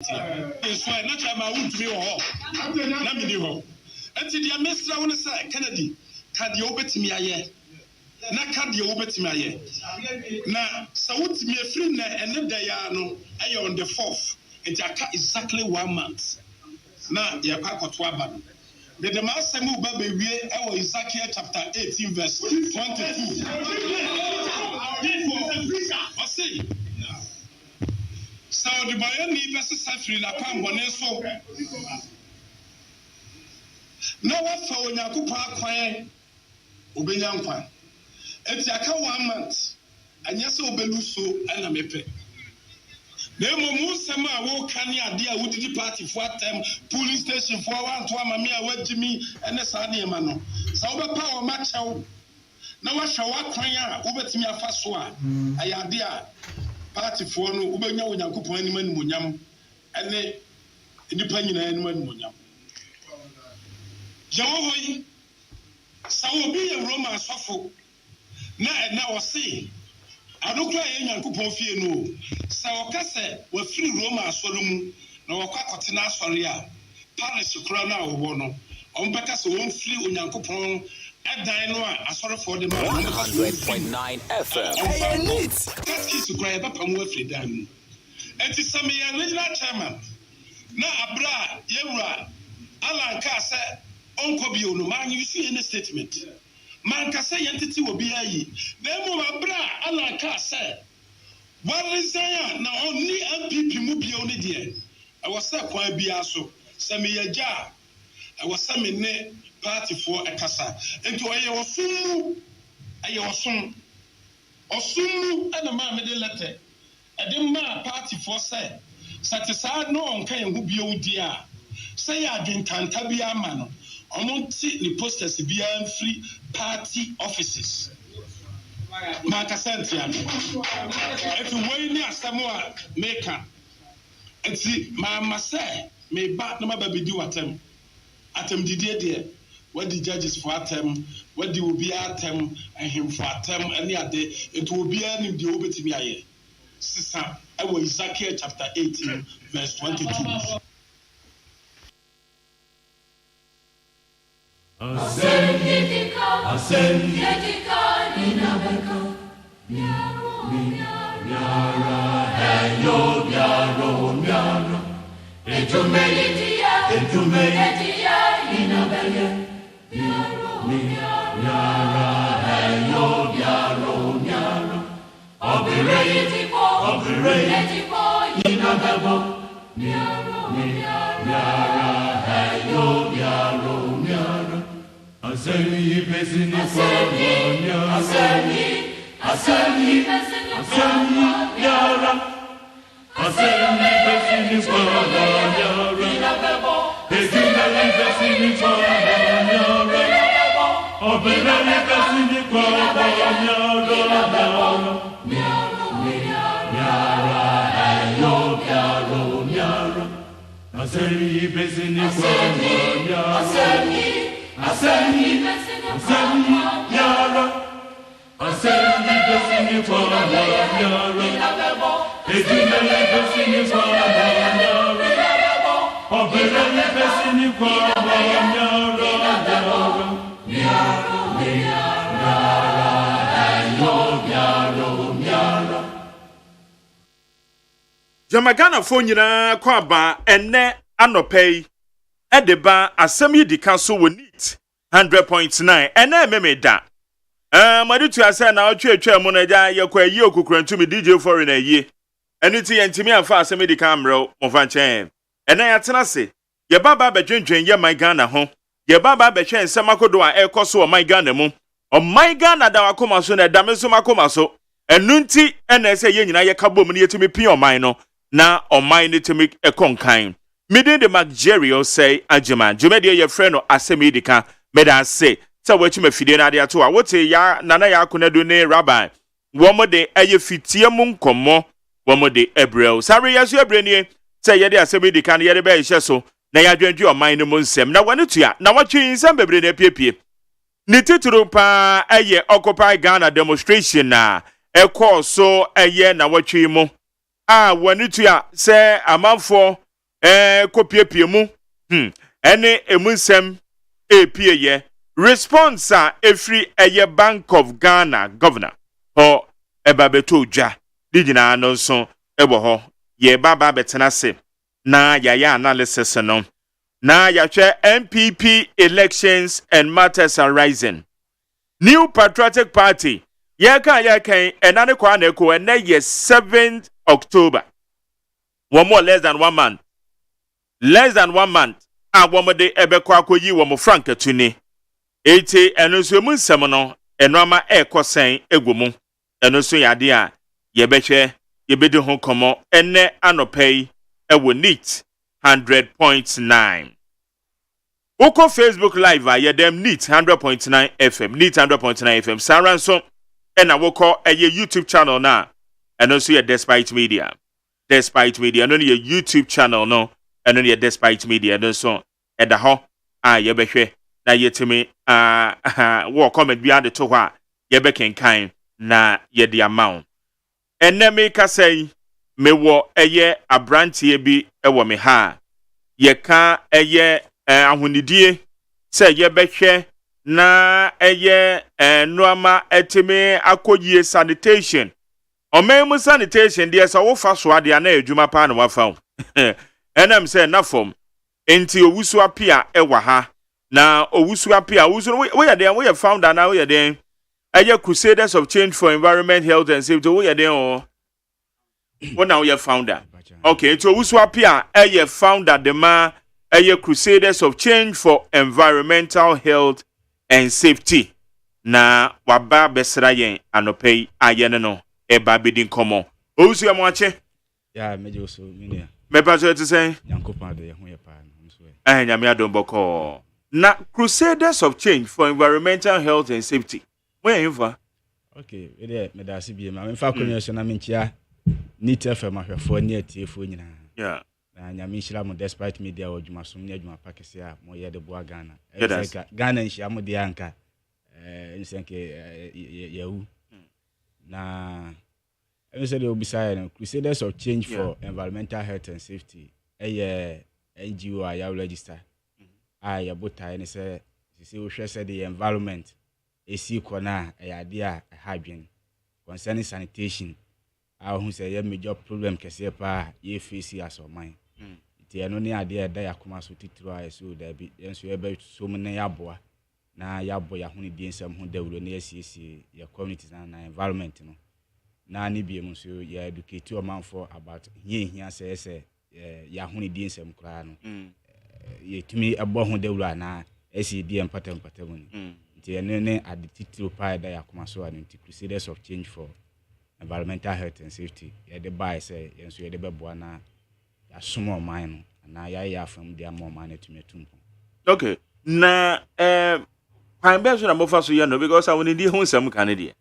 So I not my own to me or let me do. Until the Mr. on the side, Kennedy, can you open to me? I na can you open to me? Now, so what's me a friend and then they are no, I on the 4th. It's exactly 1 month. Now, you're back at Waban. The master move baby, we are Ezekiel chapter 18, verse 22. I see. So the Bayani versus Safri La Pamboneso. No one for Yakupa Quay, Ubeyanqua. It's Yaka 1 month, and yes, Obeluso and a mepe. The Momusama walk Kanya, dear Woody party for them, police station for 1 to Mamia, wet Jimmy, and the Sadi Mano. So power match out. Now I shall walk Quaya, over to me a fast one. I am dear. Party for no Ubenya Yakupo anyone Munyam and the independent anyone Munyam. Jawoi, so will be a Roman Sofo. Now see, I don't cry in Yakupo Fiano. So Cassa were free Roma Solum, no Kakotina Soria, Paris Crona or Bono, on Becca's own flew in Yankupon. I sorry for the 100.9 FM. That's is to cry up and work for them. It is some original chairman. Now, Abra, Yera, Alan Cassa, Uncle Biono, man, you see any statement. Man Cassa entity will be a ye. Then, Abra, Alan Cassa. What is there? Now, only MPP Mubi only dear. I was so quite be also. Sammy Jar. I was some in party for a casa. And to a soon, and a man made a letter. I didn't my party for say. Satisfied no one can who be old dear. Say I didn't Tantabia man. I won't see the posters be free party offices. Mark Santiago. If you wait near Samoa, maker. And see, Mamma say, may bat no baby do at them. Atem dear. What the judges for atem, what the will be atem, and him for atem, any other day, it will be an in the obetimaye. Sister, I will Ezekiel chapter 18, verse 22. ASEM Yidika, Ninabeko, Miara, Hello, Miaro, Etume, Ninabeko. Miara, hello, Miaro. Operate, Ninabeko. Miara, hello, Miaro. ASEM Bezini ASEM Miara. ASEM Bezini Jamagana Fonina Kwaba ene anopei edeba ASEM YIDI so we neat 100.9 ene memeda madu ase na otwetwa mu na ja yakwa yi okukrantu me DJ foreign ayi eni ti yentimi afa ASEM YIDI mro mofanchen ene yatena se ye baba bedwendwen ye my Ghana ho ye baba behwe nsemakodo a ekoso o my Ghana mu o my Ghana da wakoma so na da meso makoma so enunti ene se ye nyina ye kabom ne yetimi pin o my no na o my ne timi ekonkan midin de Jerry OSEI AGYEMAN jumede ye friend no ASEM YIDI meda say so wachi mafide na ade ato a wote ya nana ya akonadu ne rabbi womode eye fitie mu nkomo womode ebrel sare yeso ebrenie say ye de ASEM YIDI ye de be hye so na ya dwendwe o man ne mu nsem na wane tua na watwe nsem bebre na piepie ni tituru pa eye Occupy Ghana demonstration na ekọ so eye na watwe mu wane tua say amanfo kopiepie mu ene emunsem epie ye response a efri eye Bank of Ghana governor ho ebabeto dwa digina no nso ebo ho ye baba betena se na ya analysis no na ya hwe MPP elections and matters arising New Patriotic Party ya kan enane kwa na eko ene ye 7th October one more less than 1 month a womode ebekwa akoyi wo mo frank tuni eti eno so mu nsem no eno ama ekosen egwomu eno so yade a yebehwe yebedi ho komo ene anopai ewo neat 100.9 Oko Facebook live a yedem neat 100.9 FM neat 100.9 FM saranso ena woko eye YouTube channel na eno so ye despite media no ye YouTube channel no eno ye despite media no so eda ho a yebehwe na yetimi wo comment bi ade to ho a yebekenkan na yedi amount eneme kasai mewo eye abrantie bi ewo me ha yeka eye ahunidie se yebehwe na eye noama etimi akoyie sanitation Omemu sanitation dia sa wo fa so ade na adwuma pa na wafa enam se na fom enti owusu apia ewa ha na owusu apia owusu we ya founder na we ya den eye Crusaders of Change for Environment Health and Safety we ya den o na we ya founder okay enti owusu apia eye founder de ma eye Crusaders of Change for Environmental Health and Safety na waba besra yen anopei ayene no eba bidin komo owusu ya mwache ya meje oso minia me pa so say yankopa de ho ye pa no nyame adomboko na Crusaders of Change for Environmental Health and Safety where you for okay we dey me da CBM me fa konyo na menchia neat FM ahwefo ni atiefo nyina yeah na nyame hira mo despite media odwumasom ni adwuma pakese a mo ye de boa Ghana Ghana nhia mo de anka nsenke yawu na I said they will be saying Crusaders of Change for Environmental Health and Safety. NGO I have register. I about and say we said the environment. A sea corner a idea a hygiene concerning sanitation. I who say a major problem kese pa ye face as of mine. It no idea that ya come so titwa so there be so about so many yaboa. Na yaboa ya huni di nsem hu de wuro na yesi ya communities na environment no. Na ni bi so ya educate your man for about here say ya huni di nsem kra no ye tumi abo ho de wura na esi di empatem ni nti ene ne adititiro pa da ya kuma so an Crusaders of Change for Environmental Health and Safety ya de buy say yenso ya de beboa na ya somo man no na ya afam de ammo man tumi tumpo okay na pan be so na mo fa so ya no because I woni di ho nsem kan de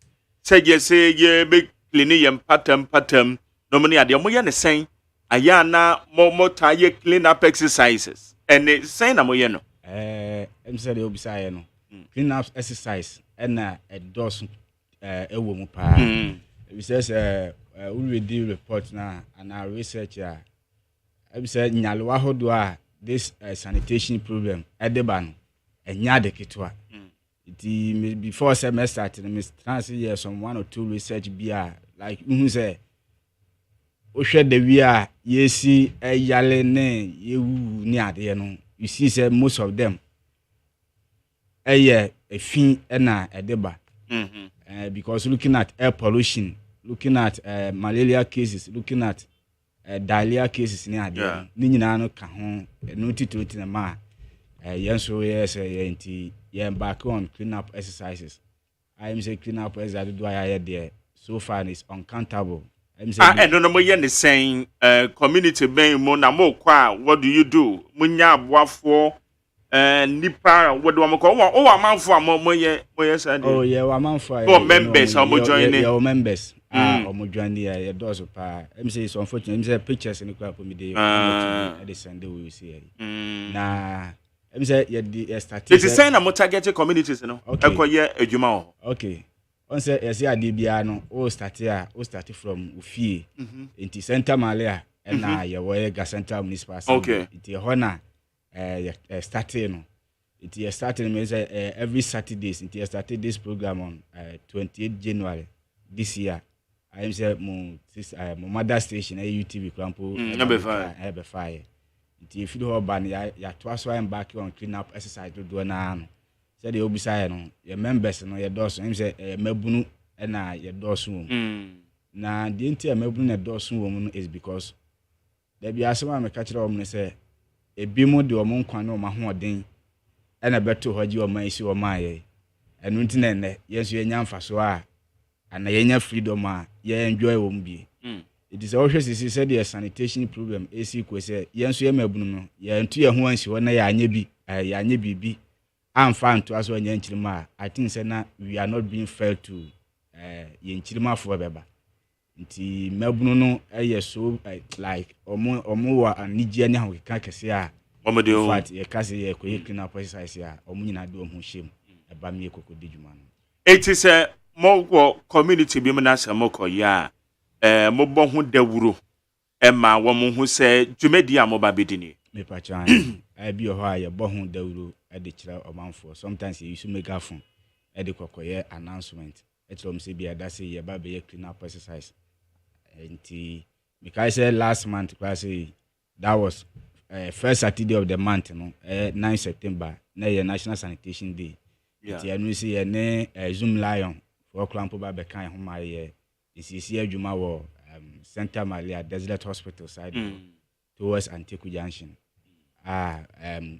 say ye be clean yem patam no many ade mo ye ne sen aya na mo taye clean up exercises and sen na mo ye no em say dey obisaye no clean up exercise na a dose ewo mu pa we says we read the report na and our research we say nyalwa hodo a this sanitation problem edeba no enya de ketwa before semester started me trans year some 1 or 2 research bia like who say o hwe de wi a yesi eyale ne yewu ni ade no you see say most of them efin na edeba because looking at air pollution, looking at malaria cases, looking at diarrhea cases ni ade ni nyina no ka ho no titoti na ma yenso yes enti back on clean up exercises. I am say clean up exercises do I there so far is uncountable. I'm saying no mo yen the saying community ben mo na mo kwa what do you do munya aboafo nipa what do am call o amanfo mo ye say oh yeah amanfo oh members how mo join in your members mo join there does pa I'm say it's unfortunate I'm say pictures in kwa me dey the Sunday we see na I'm say you start it is saying na mo target communities no ekoye adwuma ho okay on say ade bia no o start from ufie enti center malia and na ye wo ga central municipal assembly it ho na starting no it starting means every Saturdays it started this program on 28 January this year. I am say mo mother station UTV Crampo ebe fire it if you ho ban ya to so am back on clean up exercise do na no say the obisa no your members no your doors him say mabunu na your doors na the entire mabunu na doors wo is because there be asema me catch them say ebi mo de omo nkwan na omo hoden na beto hoji omo isi omo aye enu ntina ne yesu yenya mfaso a ana yenya freedom a ye enjoy wo mbie it is always sisi say the sanitation problem esi ko say yenso ye mabunu no ye ntu ye ho ansi ho na ya anya bibi amfa nto aso anya nchirima I think say na we are not being fair to ye nchirima fo beba nti mabunu no so like omo wa anije nya ho keka kese a omo de o fact ye kase ye ko ye clean up exercise a omo nyina de omo hwem eba me kokodi djuma no it is a mo community bi na samoko ya mo bo ho dawuro ma wo mo ho se dwumadi a mo ba bedini me pa chan bi ho a ye bo ho dawuro de kira omanfo sometimes you use megaphone de kokoye announcement etlom se bia da say ye ba be clean up exercise nti because say last month say that was first Saturday of the month no 9 September na ye National Sanitation Day nti anu say ye ne Zoom Lion for Clampo ba be kan ho ma ye isi adwuma wo Center Malia Desert Hospital side towards Anteku Junction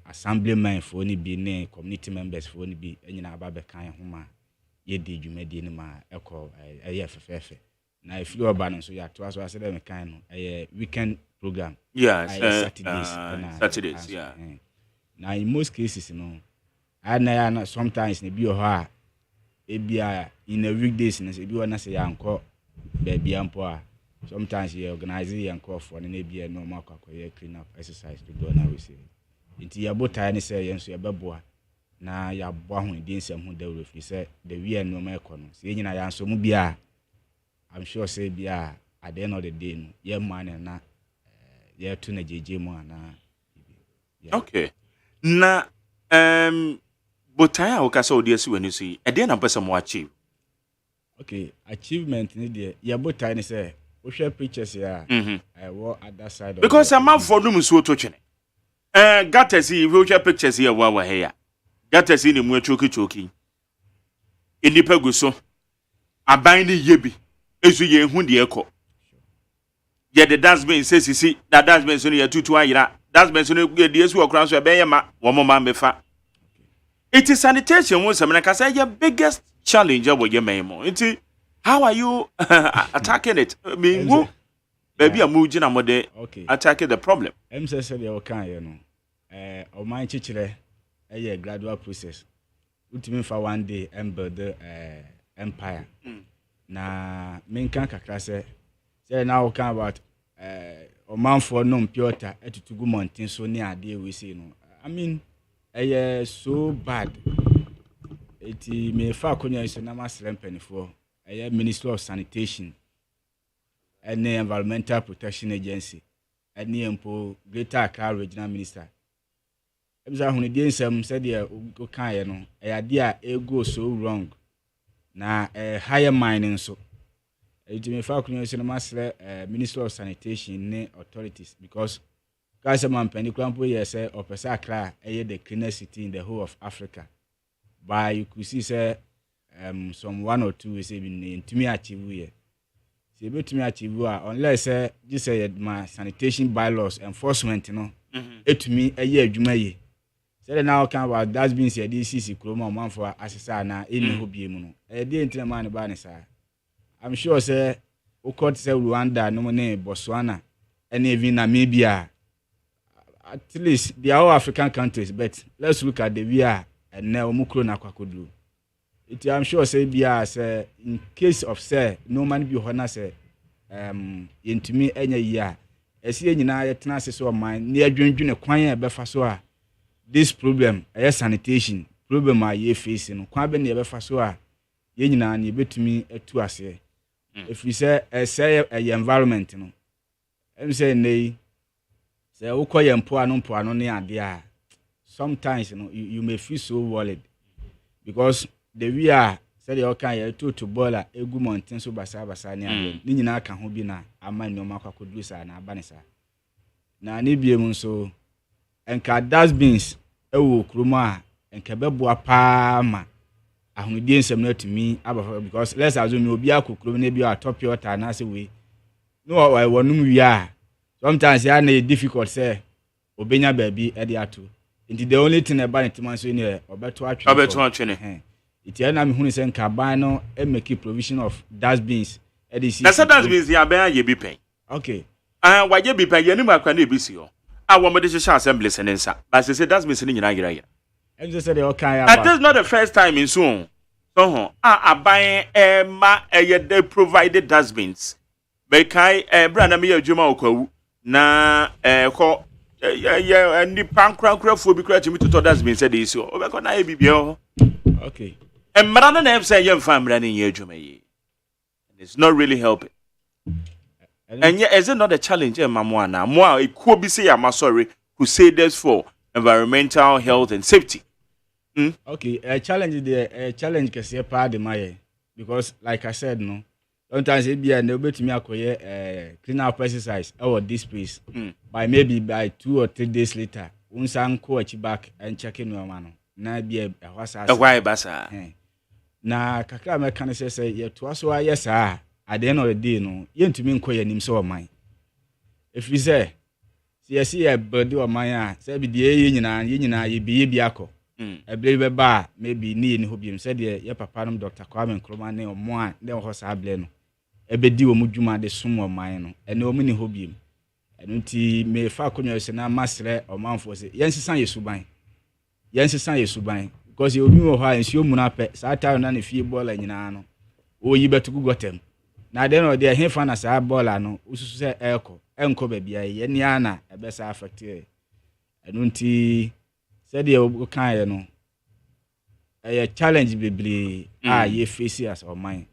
assemblyman for ni bi ne community members for ni bi enyina ba be kan ho ma ye di dwumadi ni ma ekọ fefefe na if you oba no so ya to aso ase dem kan no weekend program Saturdays na in most cases no na sometimes ne bi o ha e bia in a weekdays no se bi wona se yanko be bia mpo a sometimes you organize yanko for ne bia no ma kwakoye clean up exercise to do na we say nti ya botai ne se yenso ya beboa na ya boa ho di nsem ho dawro fi se the we no ma ekọ no se nyina ya nso mu bia I'm sure say bia at the end of the day no ye man na ye to na jeje mu ana okay na botai a wo ka so odi asi wani so e dey na pesa mo achieve okay achievement ni dey ye botai ni say wo share pictures ya wo other side because a man for no so to twene gatasi wo share pictures here wa he ya gatasi ni mu choki enipa gu so aban ni yebi ezu ye hu de ekọ ye the dustbin say sisi that dustbin so ye tutu ayira dustbin so ye de esu okran so e be ma wo mo ma mefa it is sanitation won some na ka say your biggest challenge wo ye memo nti how are you attacking it me who baby am uji na mode attacking the problem say dey o kan ye no o man chichire a gradual process ultimate for one day and build empire na menkan kakra say now can about o man for no piota etutugu mountain so near ade we say no I mean so bad it me fa konya iso na masrem penifo Ministry of Sanitation and the Environmental Protection Agency and the Greater Accra Regional Minister Ebza hunu di nsem said the okay no idea go so wrong na higher mining so it me fa kunyo se na Ministry of Sanitation ne authorities because kase man pani krampo yes opesa Accra the cleanest city in the whole of Africa but you could see say some one or two is even to me achieve here see to me achieve unless just say my sanitation bylaws enforcement to me a year adwuma ye say now can about that been said this is kroma man for asesa na eni ho bie mu no dey ntina man ba ne sa I'm sure say o court say Rwanda no ne Botswana and even Namibia at least they are all African countries but let's look at the we are and now mukro na kwakodru I'm sure say bia say in case of say no man be hona say into me enya ya esi nyina yetena se so man ne adwendwene kwan e befa so a this problem sanitation problem a ye face no kwan be ne befa so a ye nyina ne betumi atu ase if we say say environment no I'm saying they say ukoye mpoano ne ade a sometimes you may feel so worried because the we are said you can to boiler egu mountain so basa ne ade ni nyina ka ho bi na ama nyoma kwakoduru sa na abanisa na ne biem so enka dustbins ewo kroma enka beboa pa ma ahunudie nsem na tumi aba because let's assume obi akokrom na bi atop water na say we no wonum wi a sometimes ya na difficult say obenya baabi e dey ato nti the only thing about it man so ne obeto atwe it ya na me hunu say nka ban no e make provision of dustbins e dey see na say dustbins ya ban ye bi pen okay wa ye bi pen ye ni makwa na ebisi yo a wo me de hye assembly senensa but say dustbins ni nyina yira and just say they okay about that is not the first time in so aban ma they provided dustbins bekai brand na me adwuma okwawu na ko ni pankrankrafo bi kra timi to dustbins say dey so obekọ na ebibia ho okay mara na na say yem famra na ye adwuma yi it's not really helping and yet is it not a challenge mamo na mo a ekuo bi say am sorry crusaders for environmental health and safety. Okay, a challenge can see part of my because like I said no sometimes it be a no bit me akoye clean up exercise or this place by maybe by 2 or 3 days later unsan ko achi back and check in your man na be a wasa why basa na kakra me kan say ye to so yes at the end of the day no yentumi nko yanim so man if we say see a body of man say be the nyina ye bi akọ ebele ba maybe ni hobiem said ye papa no Dr. Kwame Nkrumah ne omo a de ho sa able no ebedi wo mudwuma de som oman no ene omo ni hobiem eno nti me fa konyo se na masre omanfo se yensesan yesuban because you obi wo ha ensuo mu na pe sa ta na ne fie bola nyina no oyi betugu gotem na de no de he fa na sa bola no ususu se enko ba bia ye ni ana ebe sa affect eno nti said you can no a challenge bibli ye face as or mine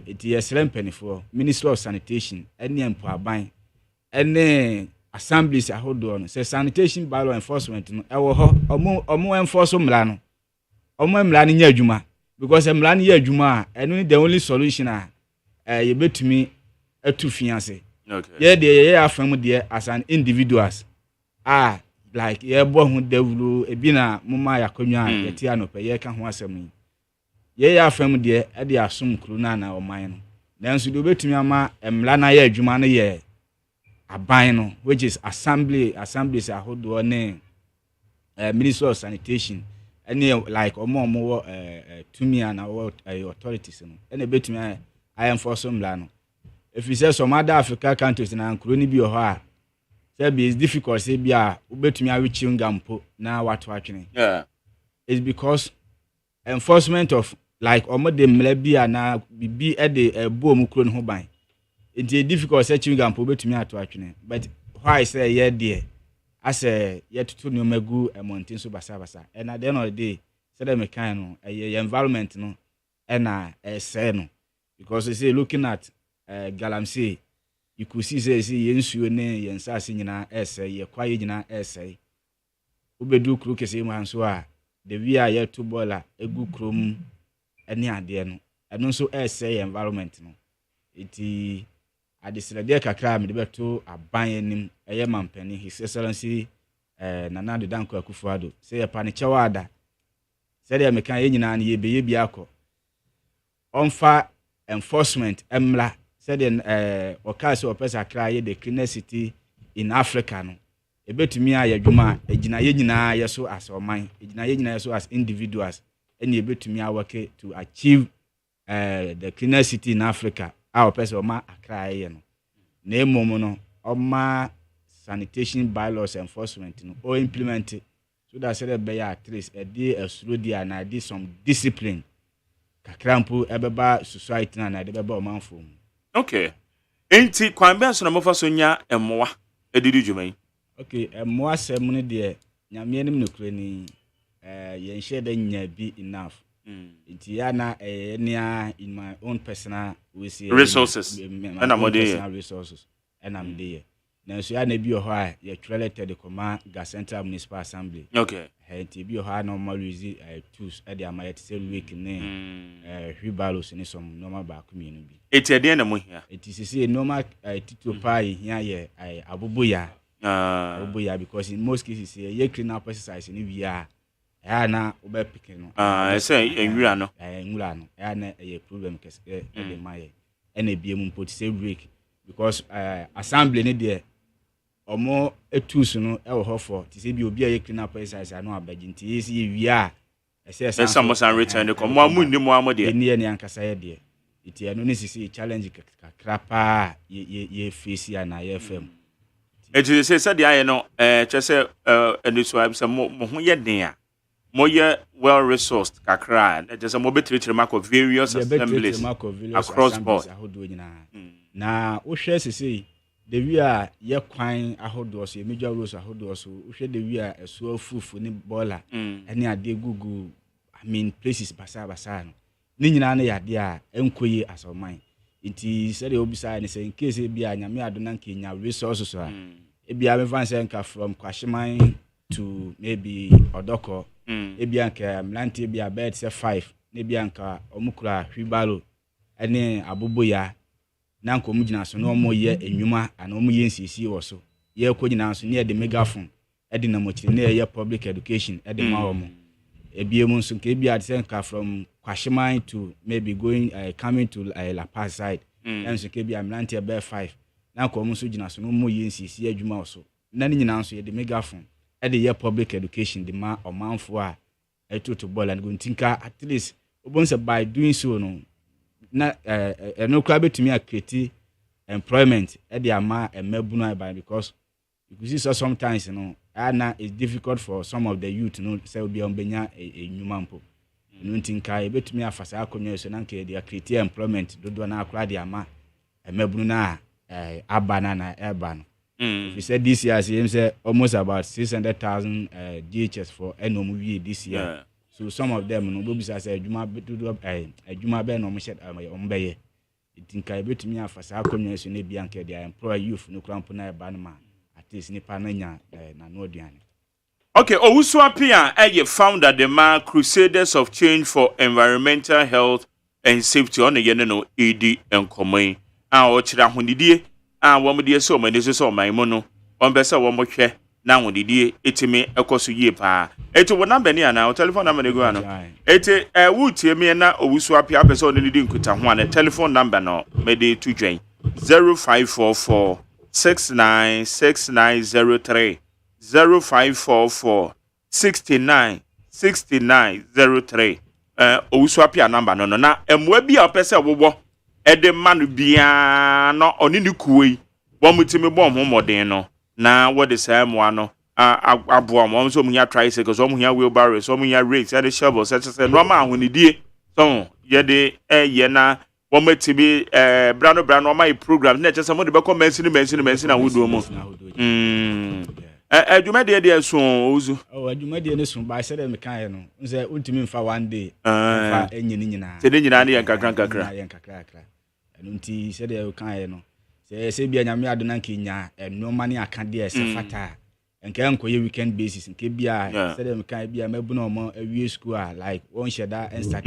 it is penifo Ministry of Sanitation any empo aban any assemblies ahodo no say sanitation bylaw enforcement no e wo ho omo enforce mra no omo mra no nya adwuma because mra no ya adwuma eno the only solution ye betumi atu fiance okay ye de afam de as an individuals like ye bo hu dawulu ebi na mama yakonwa yeti anope ye ka ho asem ye afam de e de asom kru na oman no nanso de obetumi ama emla na ye adwuma no ye aban no which is assemblies ahodo ne Ministry of Sanitation any like omo tumi ana authorities no ene betumi I enforce mla no if you say some other African countries na nkru ni bi ho a say it's difficult say bia ubetumi awichi ngampo na watu atwene it's because enforcement of like omode mla bia na bibi e de boom kro no ho ban it's difficult say chingampo ubetumi atu atwene but why say ye there as a yet to no magu mountain so basa and at the end of the day say them kind no environment no na say no because you say looking at Galamsey you could see say yensuo ne yensase nyina essay ye kwaye nyina essay obedu kru kese mu anso a de wi a ye to bola egu krom ene ade no eno nso essay environment no iti adisrede kakra me de beto aban anim eye mampani his excellency Nana de Danko Akufo-Addo say ye pane chawada say de mekan ye nyina ne ye beye bi akọ onfa enforcement emla said okase opesa kra ye the cleanest city in Africa no ebetumi ayadwuma egina ye nyina ye so as oman egina ye nyina ye so as individuals eni ebetumi awake to achieve the cleanest city in Africa a opesa oma akra ye no na emom no oma sanitation bylaws enforcement no o implement it so that said be at least a day asuro dia na dey some discipline kakrampo ebeba society na dey beba omanfo. Okay. Enti kwambe so na mofa so nya emmoa edidi dwuman. Okay, emmoa sem ne de nyame anim no kure ni yen share da nya bi enough. Enti ya na enia in my own personal we see resources and amode resources and am there. na so ya na bi ho a ye treleted the command ga Central Municipal Assembly Okay. Ti bi ho a normal use tools e dey amayet say week ne hwibalos ni some normal ba kuminu bi Eti ade na mo hia. Eti sisi normal tito pa hia ye aboboya aboboya because in most cases ye clean up exercise ni wi a ya na obe pick no say enwura no enwura no ya na ye problem kese e dey maye e na bie mu put say break because assembly ni there omo tools no e wo ho for ti say bi obi a ye clean up exercise no abaji nti ye si wi a ese some return ko mo amunni mo amode ni ne ankasa ye de iti eno ni sisi challenge kakra pa ye face ya na ye fam eti say de aye no chese eni so am say mo ho ye den a mo ye well resourced kakra na chese mo betire mako various assemblies across board na wo hwe sisi de wi a ye kwan ahodo so major roads ahodo so wo hwe de wi a eso afufu ni bola ene ade gugu I mean places basa no ni nyina na yade a enkoyi asoman nti se de obisa ni say in case bi a nyame ado na nkenya resources so a e bia me fan say nka from Kwashiman to maybe Odoko e bia nka mlanti bia bed say 5 ne bia nka omukura hwibalo ene aboboya na nka omugina so na omoye enwuma ana omoye nsisi wo so ye kogina so ne de megaphone e de na mochire na ye public education e de ma omo ebiem nso nke bia de nka from Kwashiman to maybe going coming to La Paz side and so ke bia mlanti be 5 na nka omo so gina so no moye nsisi adwuma wo so na ni nyina so ye de megaphone e de ye public education de ma omanfo a etoto ball and go tinka at least obonse by doing so no na no kra betumi a create employment e de ama emabunu by because you see so sometimes you know na it's difficult for some of the youth no say obi on benya enyuma mpo no tinka e betumi afasa akonyo so na nke de create employment dodo na akra de ama emabunu na abana na eba no if you said this year say almost about 600,000 DHS for NOMV this year. So some of them no be say adwuma betudo adwuma be no mo shed ombeye itinka betumi afasa akonwa so na bia nke dia employ youth no krampo na eba no ma at least ni pa na nya na no aduane. Okay, Owusu Apia eye founder the man Crusaders of Change for Environmental Health and Safety on ye no ED enkomai a o kira honidie a wo mde so mani so man mu no on be se wo mo hwe na honidie etimi ekoso yie pa eto wo number ni ana o telephone number go ano ete wutie me na Owusu Apia be se on ni di nkuta ho ana telephone number no me de tu dwen 0544 696903 0544 696903 Owusu Apia number no na emwa bi a pese wobo ede manu bia no oni ni kuoi wo mutimi bom ho moden no na what the same one no abo mo so munya tricycle so munya wheelbarrow so munya rakes and shovel such as no ma ahonidie so ye de ye na wo mutimi brano ma program na chese mo de be commence ni na wodo mo adwuma de so ozu adwuma de so ba se de me kan no nse untimi mfa one day mfa enyi ni nyina se de nyina ne yankakra nti se de kan no se bia nyame ado na nkenya enoma ne aka de se fata enka enkoye weekend basis nke bia se de me kan bia mabu na omo awie school a like won sheda and start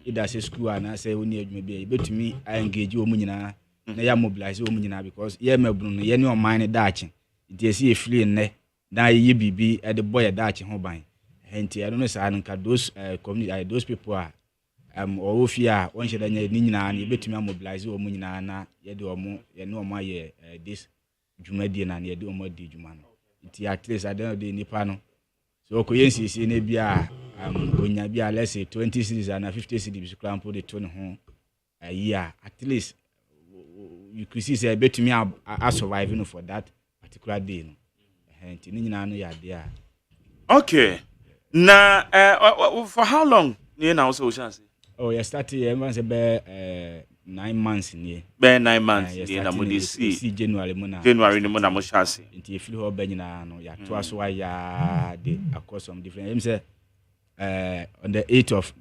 ida se school na se woni adwuma bia betumi engage omu nyina na ya mobilize omu nyina because ye mabu no ye ne oman ne daache nti esi efiri nne na ye bibi e de boy daache ho ban enti eno no sa nka those community those people are ofia won sheda nya ni nyina na betumi mobilize omu nyina na ye de omu ye ne omu aye this dwumadi na ye de omu di dwuma no nti at least adan de nipa no so okoyensisi na bia onya bia let's say 20 cities and 50 cities krampo de to ne ho a year at least you could see say betumi a survive no for that particular day no nti ni nyina no ya de okay na for how long ni na also chance oh you started everyone say be 9 months ni be 9 months ni na mo dey see January ni mo na mo chance nti e feel ho be nyina no ya to aso ya de across some different him say on the 8th of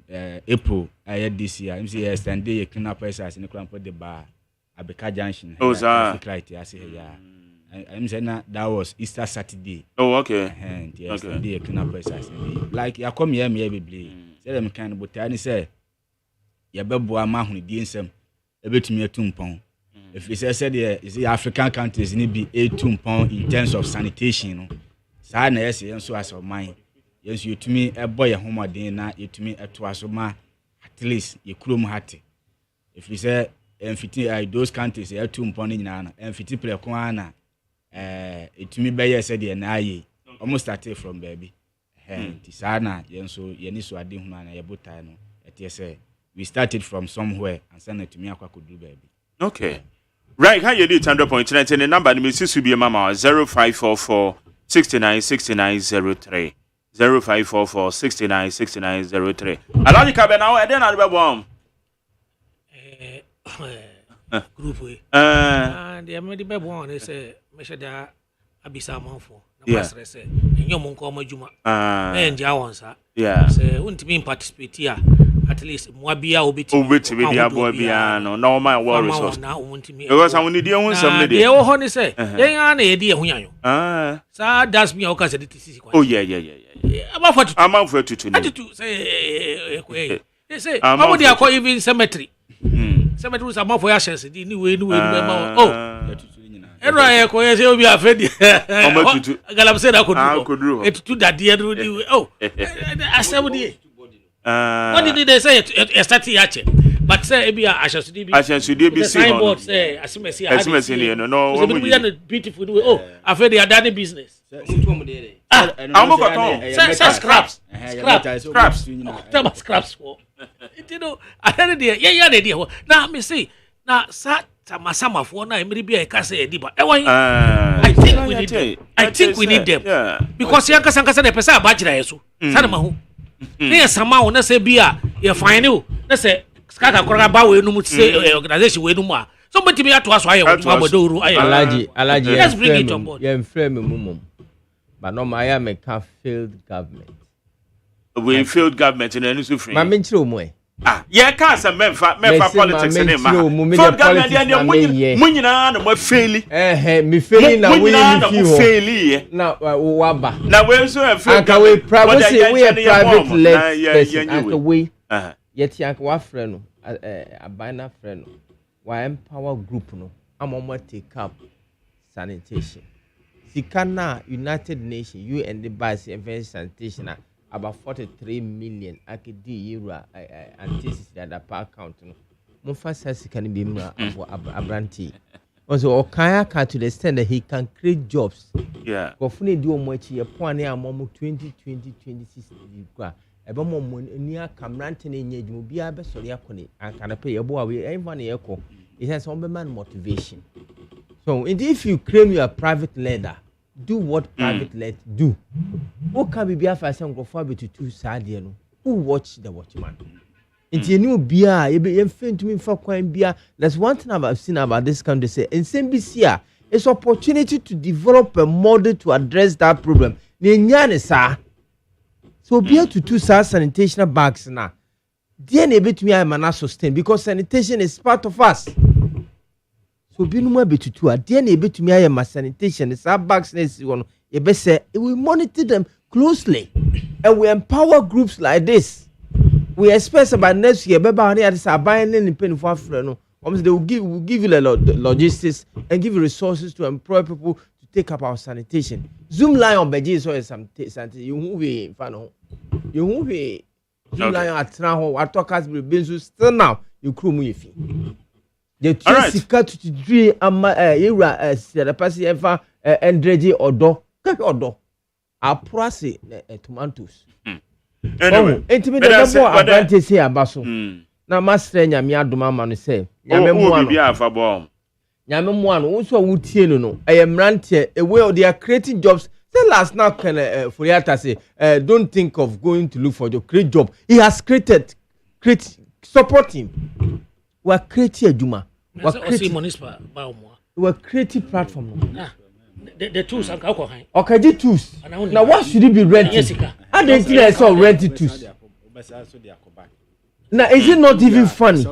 April this year him say stand day clean up exercise ni krampo de ba Abeka Junction oh sir right ya say ya I'm saying that was Easter Saturday. Oh, okay. And yes, Sunday clean up Saturday. Like you come here, me be. Say them kind of, but I say, you better boy ma huni di ensem. Ebe to me 2 pound. If you say there is the African countries need be 2 pound in terms of sanitation, you know. Sa na yes, so as of mine. Yes, you to me a boy home again na you to me a twice ma at least you krum hati. If you say those countries 2 pound in na and 50 play kwana it to me be yes said na ye almost started from baby. Tisana yen so yeni so ade hu na ye botai no et say we started from somewhere and send it to me akwa could do baby. Okay. Right, how you do 100.9 and the number me sis be mama 0544 696903 0544 696903. Alani ka be now e dey na be bom. Group we. And the me be bom they say me should abisa manfo. Na pastor say enyo mo nko majuma. Na nja won sa. Yeah. Say untimi participate here. At least Mwabia obiti be abo bia no na o my war resource because I need you some dey e wo ho ni say yen na ye dey ehuyan yo sa das me o ka say DTC kwa oh yeah I'm for tutu say they say how would they call even cemetery cemetery is amount for ashes di ni we ma oh era e ko ye say obi afedi o tutu galam say that could do it to that dey oh asem dey what did they say? Starting yache, but say ebi ashansudi be signboard say asimesi no beautiful oh after they are done business scraps for you know yeah they now me see now sa masama for na emiri bia e ka say edi ba I think we need them because yankasa the person abajira yeso sana mahu ne sama wo na se bia ye fine you na se skaka korga ba we no mu say organization we no mu a somebody me ato aso aye wo abodoro aye alaji let's bring it on board you frame mumum but no my am a failed government we failed government in any so free ma me nchiro mu yeah can't say memfa politics in ma failed government and munyina na mo faili me faili na we faili na waba na we so failed we private led person and we yet yank wa friend no abana friend no wa empower group no amomo take up sanitation sikana United Nations UN the base event sanitation about 43 million akedi euro antithesis that account no mo fast can be abranti also okaya can to the extent that he can create jobs yeah go fune di omo achi e point na amomo 2026 kwa ebe mo ni akamrante na enye dwumo bia be sori akone ankana pay ebo awe everyone yeko it has some man motivation so if you claim you are private leader do what private let do. Who can be after some go for to two side no? Who watch the watchman? It's a new beer, you to me for coin beer. That's one thing I've seen about this country say in SMBC, it's opportunity to develop a model to address that problem. So beer to two sanitation bags now. DNA bit me I'm not sustain because sanitation is part of us. So be no more to two. At the end, able to me, I am sanitation. It's our bags. We monitor them closely, and we empower groups like this. We expect about next year. Baby, honey, I are buying any penny for friend. They will give you the logistics and give you resources to employ people to take up our sanitation. Zoom line on Beijing so some sanitation. You won't be fan. You won't be Zoom line at Traho. What talk has been still now. You crew me if the two to three era the person ever endreji odo kake odo a price tomatoes anyway intimate the more advantage here abaso na master nyame adoma ma no say nyame mu ano bia afa bom nyame mu ano wo so wutie no mrante away they are creating jobs. Say last now can Furiata say don't think of going to look for your create job. He has create support him. We are creating a Juma. We are creating platform. The tools and alcohol. Okay, the tools. Now, what should it be rented? I didn't think I saw rented tools. Now, is it not even funny?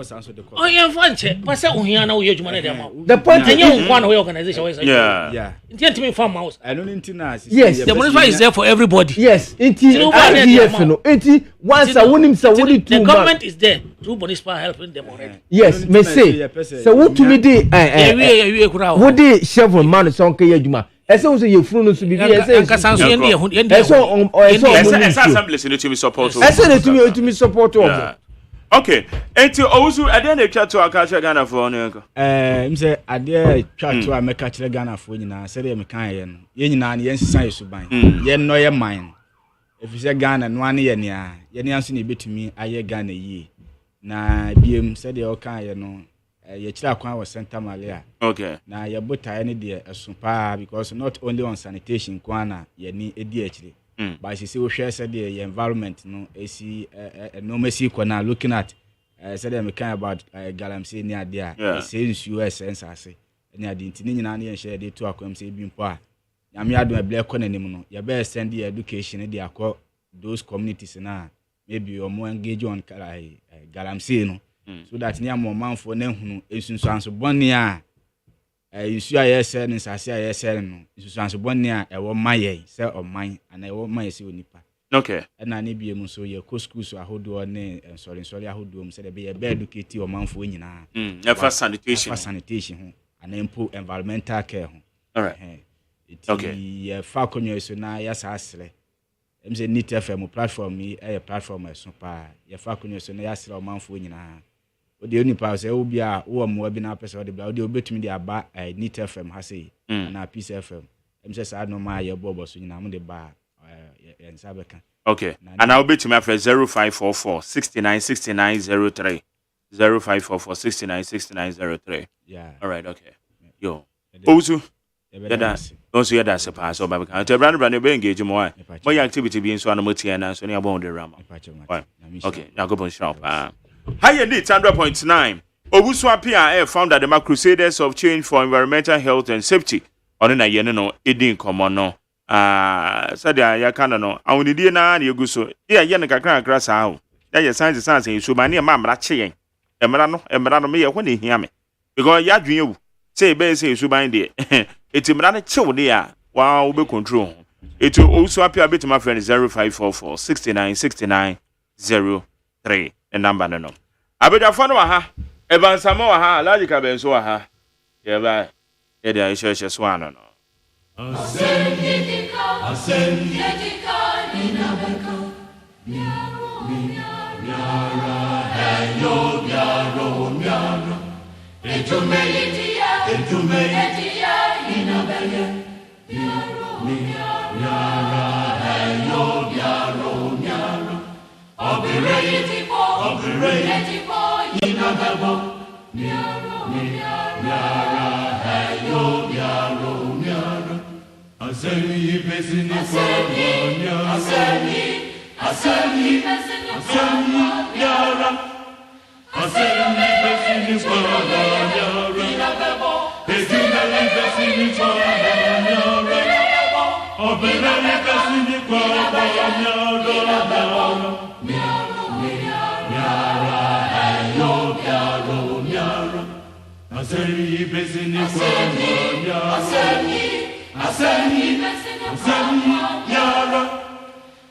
Oh, yeah, fun. But say, we are now here. The point is, one organization. Yeah. Intending farm house. I don't need to know. Yes, the municipal is there for everybody. Yes, it is. Once I want him, so what it the government is there through municipal helping them already. Yes, me say. So what to me dey? What dey shovel man so nke yaduma? Ese wo so ye funu no so bibi ese. Anka sanso yende yende. Ese assembly se no to me support. Ese no to me support. Okay. Enti owusu ade na twa to aka che Ghana for no enko. Me say ade twa to ameka che Ghana for nyina se de me kan ye no. Ye nyina ne ye nsisan ye suban. Ye no ye man. If say Ghana no ane ye nia. Ye nia so na betumi aye Ghana yi. Na biem se de o kan ye no. Ye chira kwan was Santa Maria. Okay. Na ye bota ne de esupa because not only on sanitation kwana ye ni edi achire. But she say we share said the environment no AC no mercy kwana looking at said them kind about galamsey near there say US say near the ntini nyina na share dey to akwam say bi mpo a nyame ado eble kwana nim no ye be send the education dey akọ those communities na maybe or more engage on galamsey no so that near more manfo na hunu esunsu anso bonni a isu ayese ni sase ayese no isu anso bonni a ewo maye se oman ana ewo maye se onipa. Okay. Na ne bie mu so ye ko schools ahodo ne sorry ahodo mu se de be educate omanfo nyina. For sanitation. For sanitation ho ana impo environmental care ho. All right. Okay. Ye fa konyo so na ya sa asre. Em se NIT FM platform yi platform so pa ye fa konyo so na ya asre omanfo nyina. The only power say obi a wo mo bi na person de bla o betumi de aba NIT FM ha say na Peace FM em say sa no ma ye bobo so nyina mo de ba ensa beka. Okay, and I will betumi after 0544 696903 0544 696903. Yeah, all right. Okay, yo Ozu also yada se pass so ba to brand be engage mo your activity be so anomotia na so ne abon de rama. Okay, na go bon shop. Higher need 100.9. Owusu Apia founder the Crusaders of Change for Environmental Health and Safety. Ono na yene no edin komo no. Sadia ya kana no. Awunidie na na yeguso. Ya yene kakra sa ho. Ya ye science so ma ne ma mra che yen. Emra no me ye ho ne hia me. Because ya dwen ewu. Say be say so ban de. Etimra ne che wo de a wa wo be control. Etu Owusu Apia betima friend 0544 696903. Number no. Abedafo no ha. Ebansamo wa ha, logical benso wa ha. Ye ba. Ye dey issue so ano no. ASEM inabeko. Miara miaro. Etume inabeke. Miaro. Operate inabebo. Miaro. Asemi pesini kwa Asemi miara. Asemi pesini kwa inabebo. Ejume pesini kwa miara. Operate pesini kwa miara. Asemi pesini kwa Asemi miara.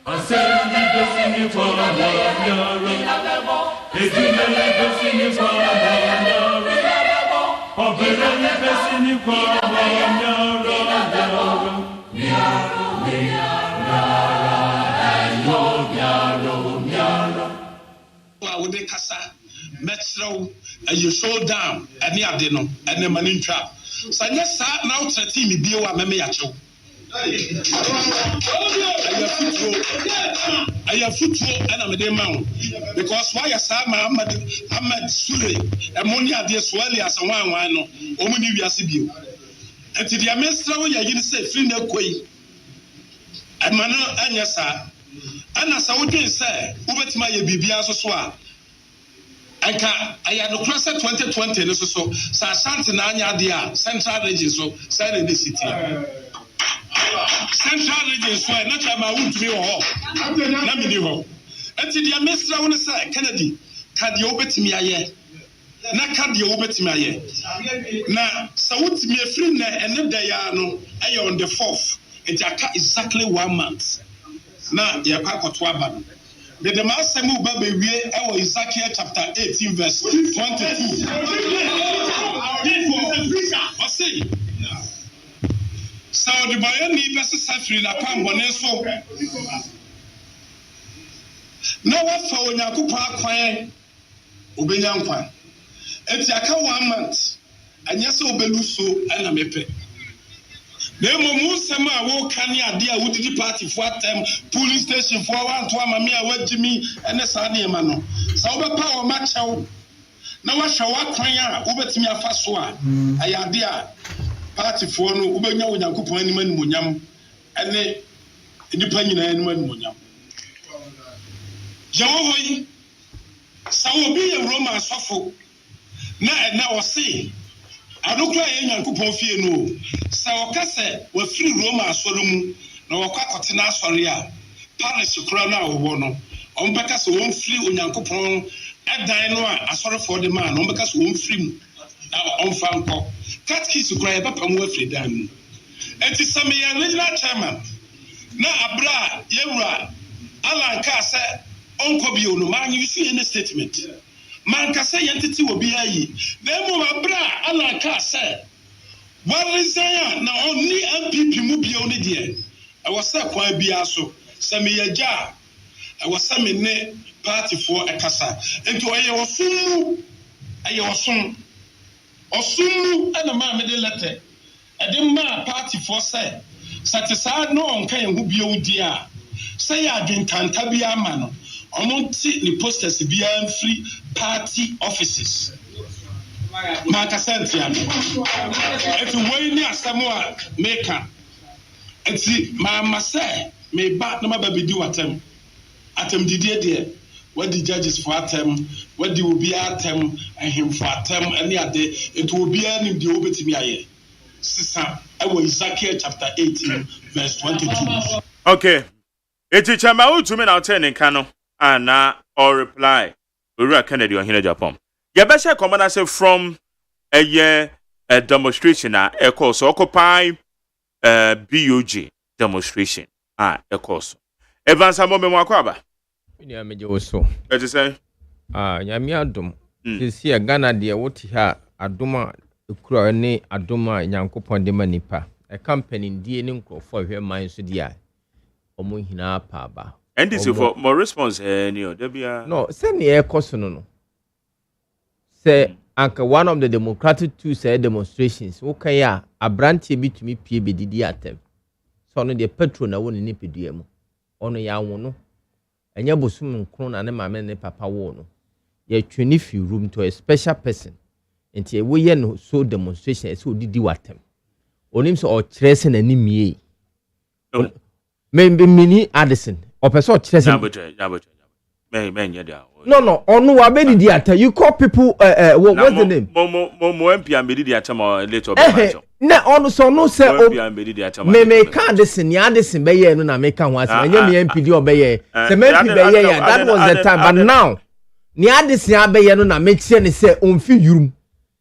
Asemi pesini kwa miara. Ejume pesini kwa miara. Operate pesini kwa miara. Wo de kasa metro you show down any ade no ene mani ntwa sanya sa na o trati mi bie wa meme ya chew aya futuo ana me de ma wo because why ya sa Ahmad Sule emoni ade swali asanwan no omuni wiase bio enti dia mesra wo ya yin se free na koi amano anya sa ana sa wo den se wo betima ye bibia so a anka aya no class 2020 no so sa Ashanti na anya de a central region so say in the city central region so na chama wo ntumi wo ho na mini ho enti dia mesra wo say Kennedy ka deɛ wobɛtumi ayɛ na ka deɛ wobɛtumi ayɛ na sɛ wotumi afiri na ɛne da ya no ɛyɛ on the 4th nti aka exactly 1 month na yɛkɔ akɔto aba no the ASEM wo ba bewie ɛwɔ Ezekiel chapter 18 verse 22 ɔse sɛ ɔde bɔyɛni bɛsesa firi n'akwanbɔne so na wafa Onyankopɔn akwan obenya nkwa enti aka 1 month anyɛ sɛ obelu so ɛna mepɛ na mmom nsɛm a woka ne ade a wodidi party fo atem police station fo wanto amame a wagimi ɛne saa nneɛma no sɛ wobɛpa wɔ makyɛw na wahwɛ wakwan a wobɛtumi afa so a ɛyɛ ade a party fo no wobɛnya Onyankopɔn anim animonyam ɛne nipa nyinaa anim animonyam yɛwɔ hɔ yi sɛ obi yɛ Roma asɔfo na ɛna ɔse adokura yɛ Nyankopɔn fie no sɛ ɔka sɛ wafiri Roma asɔre mu na wɔkɔ akɔtena asɔre a parish kura no a wɔwɔ no ɔmbɛka sɛ wɔmfiri Onyankopɔn ɛdan no a asɔrefoɔ de maa no ɔmbɛka sɛ wɔmfiri mu na ɔmfa nkɔ catechist kura yɛbɛpa mu afiri dan mu enti sɛ meyɛ regional chairman na abra a yɛwura alanka sɛ ɔnkɔ bio no maa you see any statement man ka sɛ yɛntete wɔ bi ayi na mmom abra alanka sɛ wɔresan na ɔnni MPP mu bio ne deɛ ɛwɔ sɛ kwan bia so sɛ meyɛ gya ɛwɔ sɛ me ne partyfoɔ ɛkasa nti ɔyɛ ɔsom mu ɛna maa me de letter ɛde maa partyfoɔ sɛ te saa na ɔnka yɛn ho bio di a sɛ yɛ adwentanta bi ama no ɔmo nti ne posters bi free party offices maka sentia eti wei ni asɛm a meka eti mama sɛ me ba na maba bedi watem atem didie de wadi judges for atem wadi obi atem ahemfo atem ani ade eti obi ani de obetimi aye sisa ɛwɔ Ezekiel chapter 18 verse 22 okay eti chama utumi na ɔtɛ ne nka no ana or reply Ura Kennedy on here Japan. Ya besha command say from a year a demonstration a course occupy BUG demonstration a course. Evans Amome Mwakwaba. Ya meje woso. Eti say nyame adom. Sisi ya Ghana de woti ha adoma ekura ne adoma Nyankopɔn de manipa. A company die ne nkrofo hwe man so dia. Omo hina pa ba. And this is for more response no send the air cost no say anka one of the democratic two say demonstrations okay ya abrantie bitumi pie bedidi atem so no the petrol na woni ni pedua mu ono ya wo no enya bosum nkron na ne mama ne papa wo no ya twini fi room to a special person enti we ye no so demonstration so didi watem onim so o kyerese na ni mie mini Addison person no onu wa be didi ata you call people what's the name mo MP am be didi ata mo later na onu so no say me ka Addison ya Addison be ye no na me ka ho ase anya me MP di obe ye say me MP be ye ya that was the time but now ni Addison ya be ye no na me kire ne say onfi yurum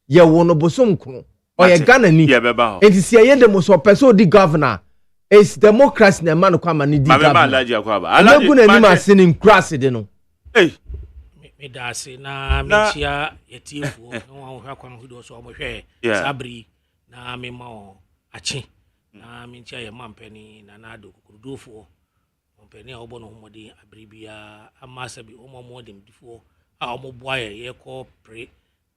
ye wo no bosom kro o ye Ghana ni enti se ye dem so person di governor. It's democracy na man kwa mani di gabi. Alaji akwaba. Alaji kuna ni masini nkrasi de no. Hey. Me dasi na michia yetifu. Nwa uhwa kwa nhudo so omhwe sabri na me ma achi. Na michia ye mampeni na nado kukurudufu. Mampeni obo no homodi abribia amasabi omomodi mdifo. A omoboa ye ko pre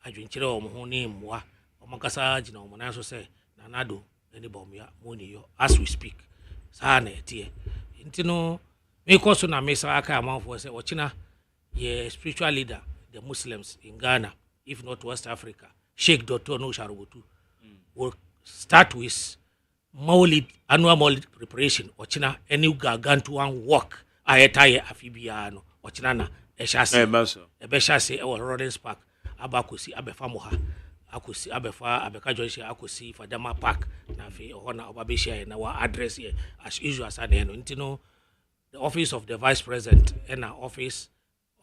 adwenkyere omho ne mmoa. Omakasa gina omona so se na nado any bomia money yo as we speak sana etie intino me koso na mesa aka amanfo say ochina ye spiritual leader the Muslims in Ghana if not West Africa Sheikh Dr. No Sharubutu will start with annual Maulid preparation ochina any gargantuan work ayetaye afibia no ochina na eshase Lawrence Park abakosi abefamoha akosi abefa abeka joyce akosi Fadama Park na fe hona obabeshia na wa address as usual asane no ntino the office of the vice president and office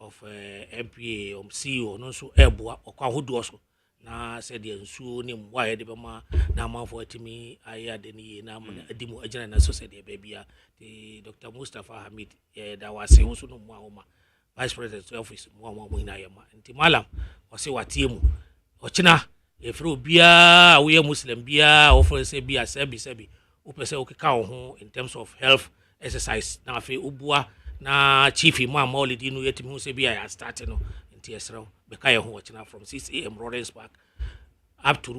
of MPA CEO no so eboa okwa hodo so na said the nsuo ne mwa de bema na manfo atimi aya de ni na adimu agina na so said the baby the Dr. Mustafa Hamid da wase nso no mwa homa vice president office mwa ina yema nti malam wase watiemu ochina efro bia we muslim bia offer say bia sebi opese okeka ho in terms of health exercise na afi ubua na chief imam maulidi no yetimi ho say bia ya start no nti esro beka ye ho ochina from 6 a.m. Lawrence Park up to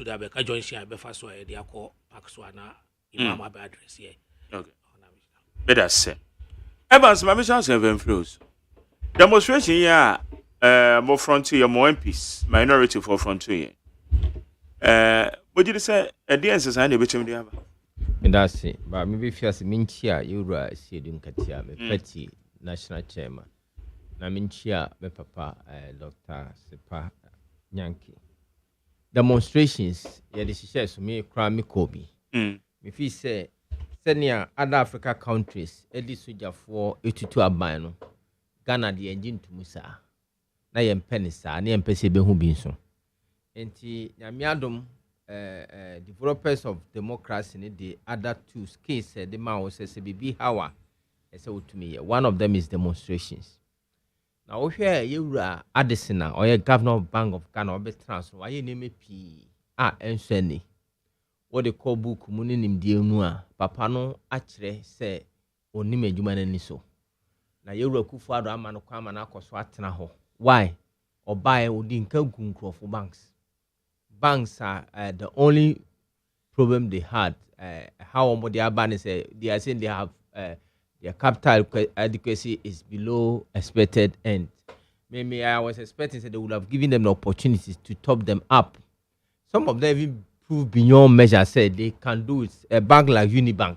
the beka junction abefa so e de akọ park so na imam abi address here. Okay. Better say Evans my mission seven flows demonstration here more frontier more MPs minority for frontier what did you say at the end say na betim dey have that's it but maybe first minchia you ra see dum katia me party national chairman na minchia me papa Dr. Sepa Nyanki demonstrations ya the success me kra me kobi me fi say senior other Africa countries edi soja for etutu aban no Ghana de engine to musa na yempe sa na yempe se be hu bi nso enti nyamiadom developers of democracy need the other two skills the man was say be how to me one of them is demonstrations now here you are Addison or your governor of Bank of Ghana or be transfer why you name p enseni what they call book muni nim die nu a papa no akire say onim adwuma nani so na yewura Kufuado ama no kwa ama na akoso atena ho why obae odi nka gunkrofo banks are the only problem they had. How they are banning say they are saying they have their capital adequacy is below expected, and maybe I was expecting that they would have given them the opportunities to top them up. Some of them even prove beyond measure. Said they can do it. A bank like Unibank,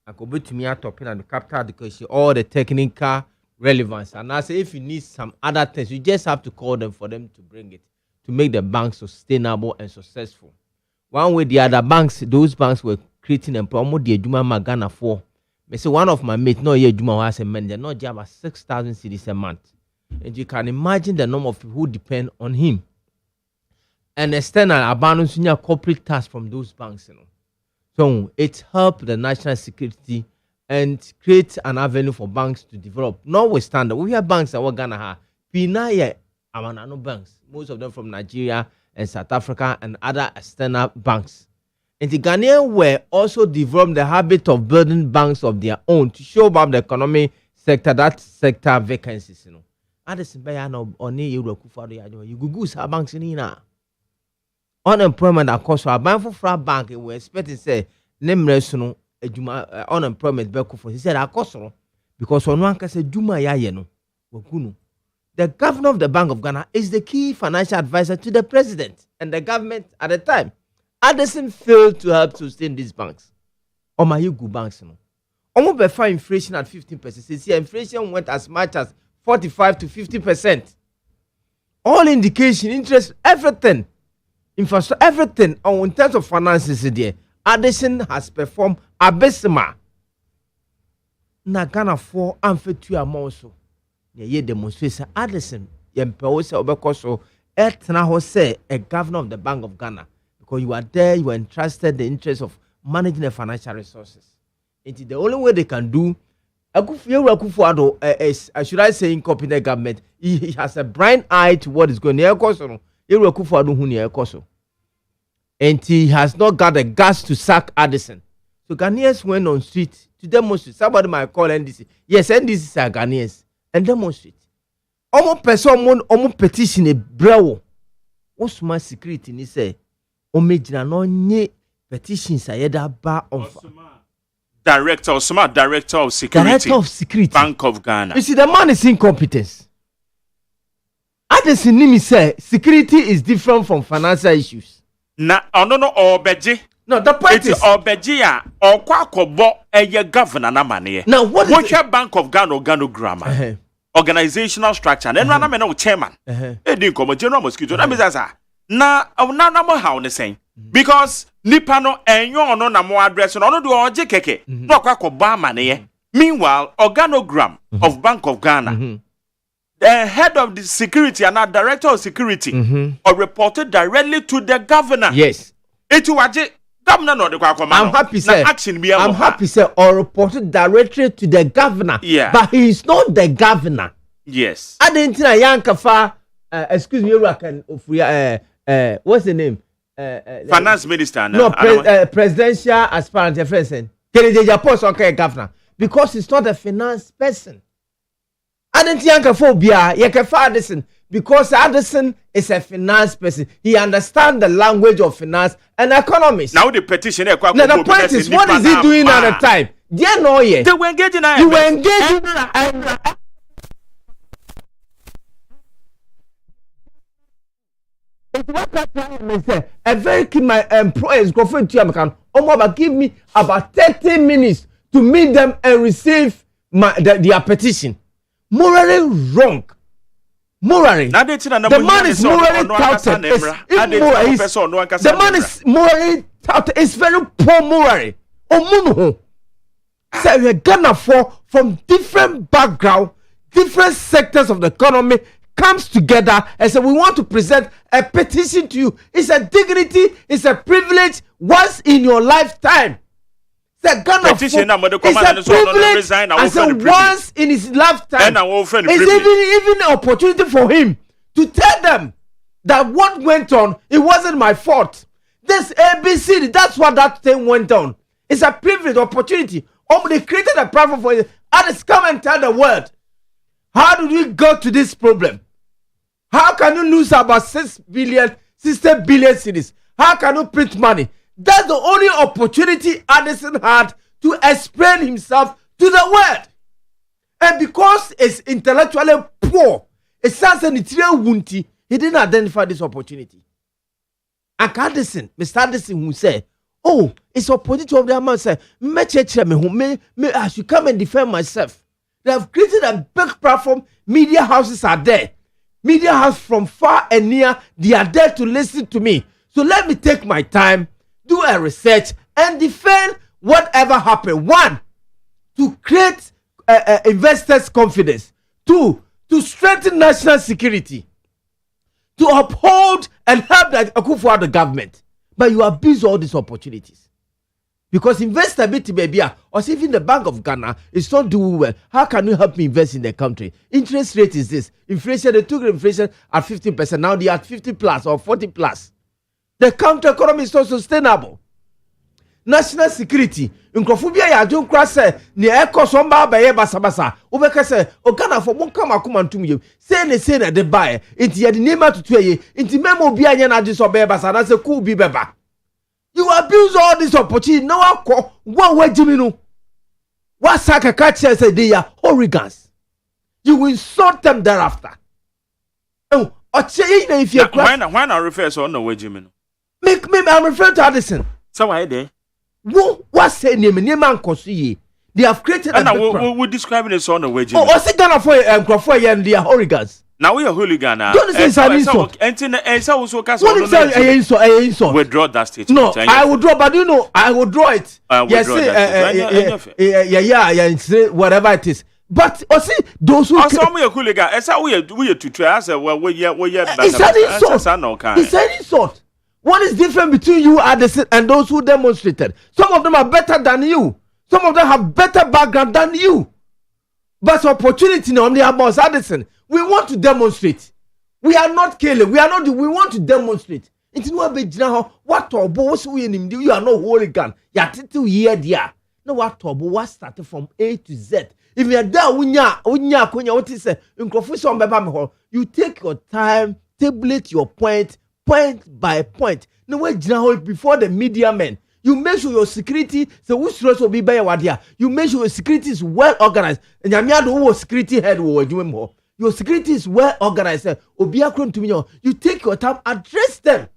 I could be to me at topping and the capital adequacy, all the technical relevance. And I say if you need some other things, you just have to call them for them to bring it. To make the banks sustainable and successful. One way the other banks, those banks were creating employment. The Juma Magana for. Me say one of my mates, no ye Juma was a manager, not just about 6,000 cedis a month. And you can imagine the number of people who depend on him. And external abandoned corporate tasks from those banks, you know. So it helped the national security and create an avenue for banks to develop. Notwithstanding, we have banks that we're gonna have. Pinaya Amanano banks, most of them from Nigeria and South Africa and other external banks. And the Ghanaians were also developed the habit of building banks of their own to show about the economic sector, that sector vacancies, you know. Addison Bayano on you Google banks in Ina. Unemployment across our bank for bank, we expect to say, nameless, unemployment for. He said, Akoso, because one can say Juma Yayeno, Wakunu. The governor of the Bank of Ghana is the key financial advisor to the president and the government at the time. Addison failed to help sustain these banks. Omayugu banks, you know. Almost before inflation at 15%. This year, inflation went as much as 45 to 50%. All indication, interest, everything, infrastructure, everything, in terms of finances, there, Addison has performed abysmal. Na Ghana for amfetu amonso. Ye demonstration Addison yempewo se obekoso etna ho say a governor of the Bank of Ghana because you are there, you are entrusted the interest of managing the financial resources. It's the only way they can do Kufuado is should I say incompetent government. He has a blind eye to what is going on. And he has not got the guts to sack Addison. So Ghanaians went on street to demonstrate. Somebody might call NDC. Yes, NDC are Ghanaians. And demonstrate. Almost person almost petition a brawl. What's my security? Ni say, Omejina no nye petitions ayeda ba on Director of Security. Director of Security. Bank of Ghana. You see, the man is incompetent. Addison Nimi say security is different from financial issues. No, Obeji. No, the point is Obeji or Kwakobo a governor na money. Now what is your Bank of Ghana organogram? Organizational structure. Then run a chairman. Didn't come a general mosquito. That means na how the same. Because Nipano and you no na more address on do or jekeke. No Kwakoba money. Meanwhile, organogram of Bank of Ghana. the head of the security and our director of security or reported directly to the governor. Yes. Governor no the I'm happy sir. I'm happy sir or reported directly to the governor. Yeah. But he is not the governor. Yes. I didn't know Yankafa excuse me, what's the name? Finance minister. No, presidential aspirant, your friend. Kennedy Japos okay, governor. Because he's not a finance person. I didn't Yankaphobia, Yakafa Addison. Because Addison is a finance person. He understands the language of finance and economics. Now the petition. Now the point is, what is he doing at the time? They know ye. They were engaging. You were engaging. A very key my employers go for to give me about 30 minutes to meet them and receive their petition. Morally wrong. Morally, the man is morally touted. The man is morally touted. It's very poor morally. So we're gonna fall from different background, different sectors of the economy comes together and say we want to present a petition to you. It's a dignity, it's a privilege once in your lifetime. It's a privilege. I said once in his lifetime. It's even an opportunity for him to tell them that what went on, it wasn't my fault. This ABC, that's what that thing went on. It's a privilege, opportunity. They created a platform for it. Others come and tell the world. How did we go to this problem? How can you lose about 60 billion cities? How can you print money? That's the only opportunity Addison had to explain himself to the world. And because it's intellectually poor, it sounds an interior wunty, he didn't identify this opportunity. And Addison, Mr. Addison, who said, oh, it's opportunity of the man said, I should come and defend myself. They have created a big platform. Media houses are there. Media house from far and near, they are there to listen to me. So let me take my time, do a research, and defend whatever happened. One, to create investors' confidence. Two, to strengthen national security. To uphold and help the Akufo-Addo government. But you abuse all these opportunities. Because investor baby, or even the Bank of Ghana is not doing well. How can you help me invest in the country? Interest rate is this. Inflation, they took inflation at 15%. Now they are at 50 plus or 40 plus. The counter economy is not sustainable. National security. Nkrofobia ya adwon kra se ne ekoso mba baye basabasa. Obeka se Ghana for mon kama kumantum yem. Say na de bae. Inti ye de nema tutuye. Inti memo obi anya na adso baye basa na se ku bi beba. You abuse all this opportunity. No one way Jimmy no. What Saka catcher said they are hooligans. You will insult them thereafter. Oh, if you why not refer to no way Jimmy no? Make me I'm referring to Addison. So why there? What say name man kosuye? They have created and we describing it on the way Jimmy. Oh, what's it gonna for and they are hooligans? Now we are hooligan. Don't say it's an insult. Withdraw that statement. No, I will draw, but you know, I will draw it. Yes, whatever it is. But see, those who some we are hooligan. It's how we are to try. It's an insult. What is different between you and those who demonstrated? Some of them are better than you. Some of them have better background than you. But opportunity now, they are Addison. We want to demonstrate. We are not killing. We want to demonstrate. It's no be now. What boss we in you are no hooligan. You are title here there. No what what started from A to Z. If you are there, what is you take your time, tabulate your point by point. No way before the media men. You make sure your security, so who's stress will be by your you make sure your security is well organized. And your security head will do more. Your security is well organized. You take your time, address them.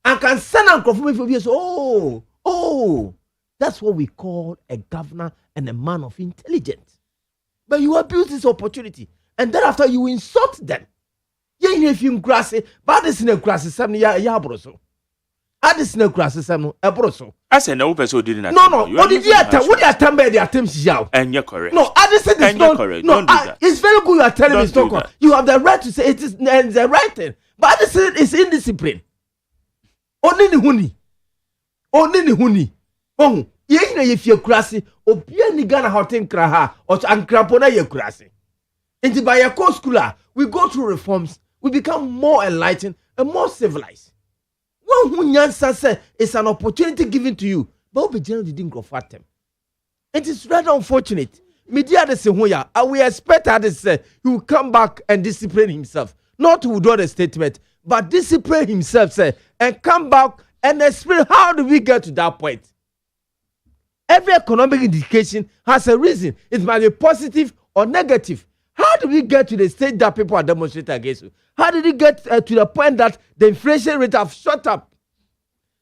And can send and confirm for you. Oh, that's what we call a governor and a man of intelligence. But you abuse this opportunity. And then after you insult them. If you grassy, but this in a grassy, some ya broso. Addis no grassy, some a broso. I said no person didn't attempt. No. What did you attempt? What did you attempt by the attempt? And you're correct. No, I just said it's not correct. No, Don't do that. it's very good you are telling Don't me it's not do correct. You have the right to say it is the right thing. But I just said it's indiscipline. Only the huni. Oh, if you're crassy, or Pia Nigana Hotin Kraha, or Ankrapona you're crassy. And by a co schooler, we go through reforms, we become more enlightened and more civilized. One who Nyansa said it's an opportunity given to you, but we generally didn't go for them. It is rather unfortunate. Media the Sehoya, and we expect that he will come back and discipline himself. Not to withdraw the statement, but discipline himself, and come back and explain how do we get to that point. Every economic indication has a reason. It might be positive or negative. How do we get to the stage that people are demonstrating against you? How did we get to the point that the inflation rate have shot up?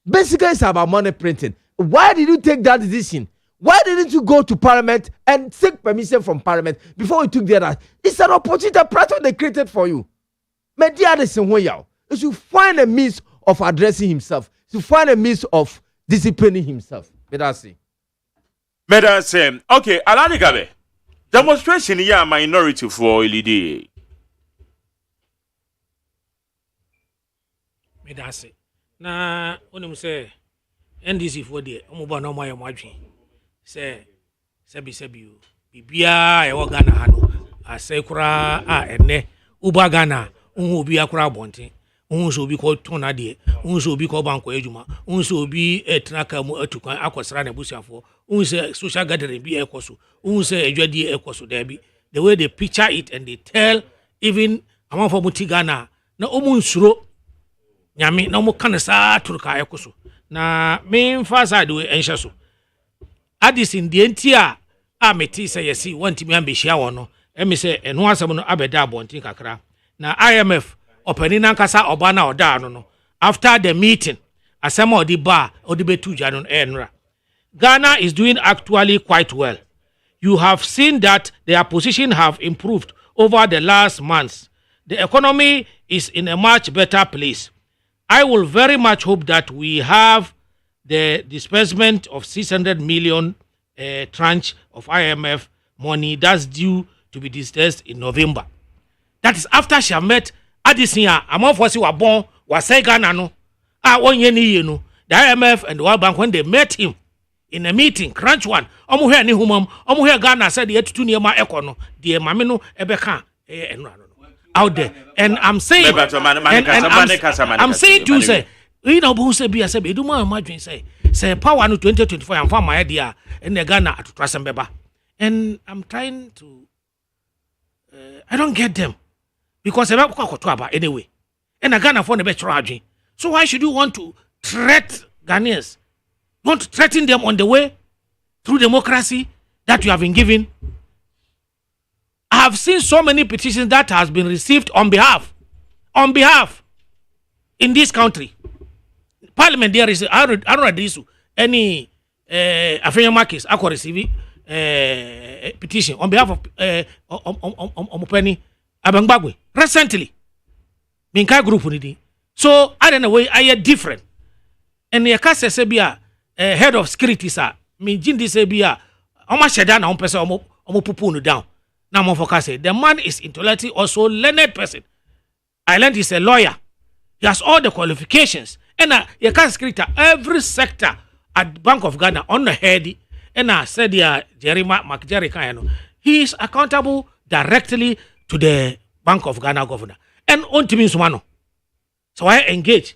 Basically, it's about money printing. Why did you take that decision? Why didn't you go to Parliament and seek permission from Parliament before you took the other? It's an opportunity, a platform they created for you. Media you should find a means of addressing himself. You should find a means of disciplining himself. Medasi. Okay, Alani Gabe. Demonstration here minority for YIDI. Medasi. Na unim say NDC for the omuba no my mwadwin. Say sebi bibia e wo Ghana ha no asai kura enne uba Ghana unhu obi akura bonten unhu so obi ko tona de unhu so obi ko banko adwuma unhu so obi etraka mu atukwan akosra na busuafo unhu say social gathering bi ekoso unhu say adwadi ekoso there bi the way they picture it and they tell even among for muti Ghana na omu nsuro nyame na omu kanasa turka ekoso na me mfasa de enhye so Addison the entia meti say yesi want me ambehia wo no emi say eno asem no abeda abontin kakra na IMF opani nankasa oba na oda no after the meeting asem odi ba odi betu ja no enra Ghana is doing actually quite well. You have seen that their position have improved over the last months. The economy is in a much better place. I will very much hope that we have the disbursement of 600 million tranche of IMF money that's due to be disbursed in November. That is after she have met Addison among for si wa born was say Ghana no one year no the IMF and the World Bank when they met him in a meeting crunch one omo here ni humam omo here Ghana said the etutu ne ma ekono the mame no ebeka out there and I'm saying I'm saying to say you know who say be say do ma imagine say power no 2024 am fa my idea and the Ghana atotrasem beba and I'm trying to I don't get them because ebe kwakoto aba anyway and the Ghana for the better adwin so why should you want to threat Ghanaians? You want to threaten them on the way through democracy that you have been given? I have seen so many petitions that has been received on behalf in this country. Parliament there is I don't know this any African markets I could receive petition on behalf of Omopeni Abangbagwe recently. Minka group ni. So I don't know why I are different. And the case sebia head of security sir me jindi sebia omo sheda na ompese omo pupu no down. Now mo focus the man is intellectually also learned person. I learned he's a lawyer. He has all the qualifications. And you can security every sector at Bank of Ghana on the head. And I said Jerry Kayano, he is accountable directly to the Bank of Ghana governor. And on to me so I engage.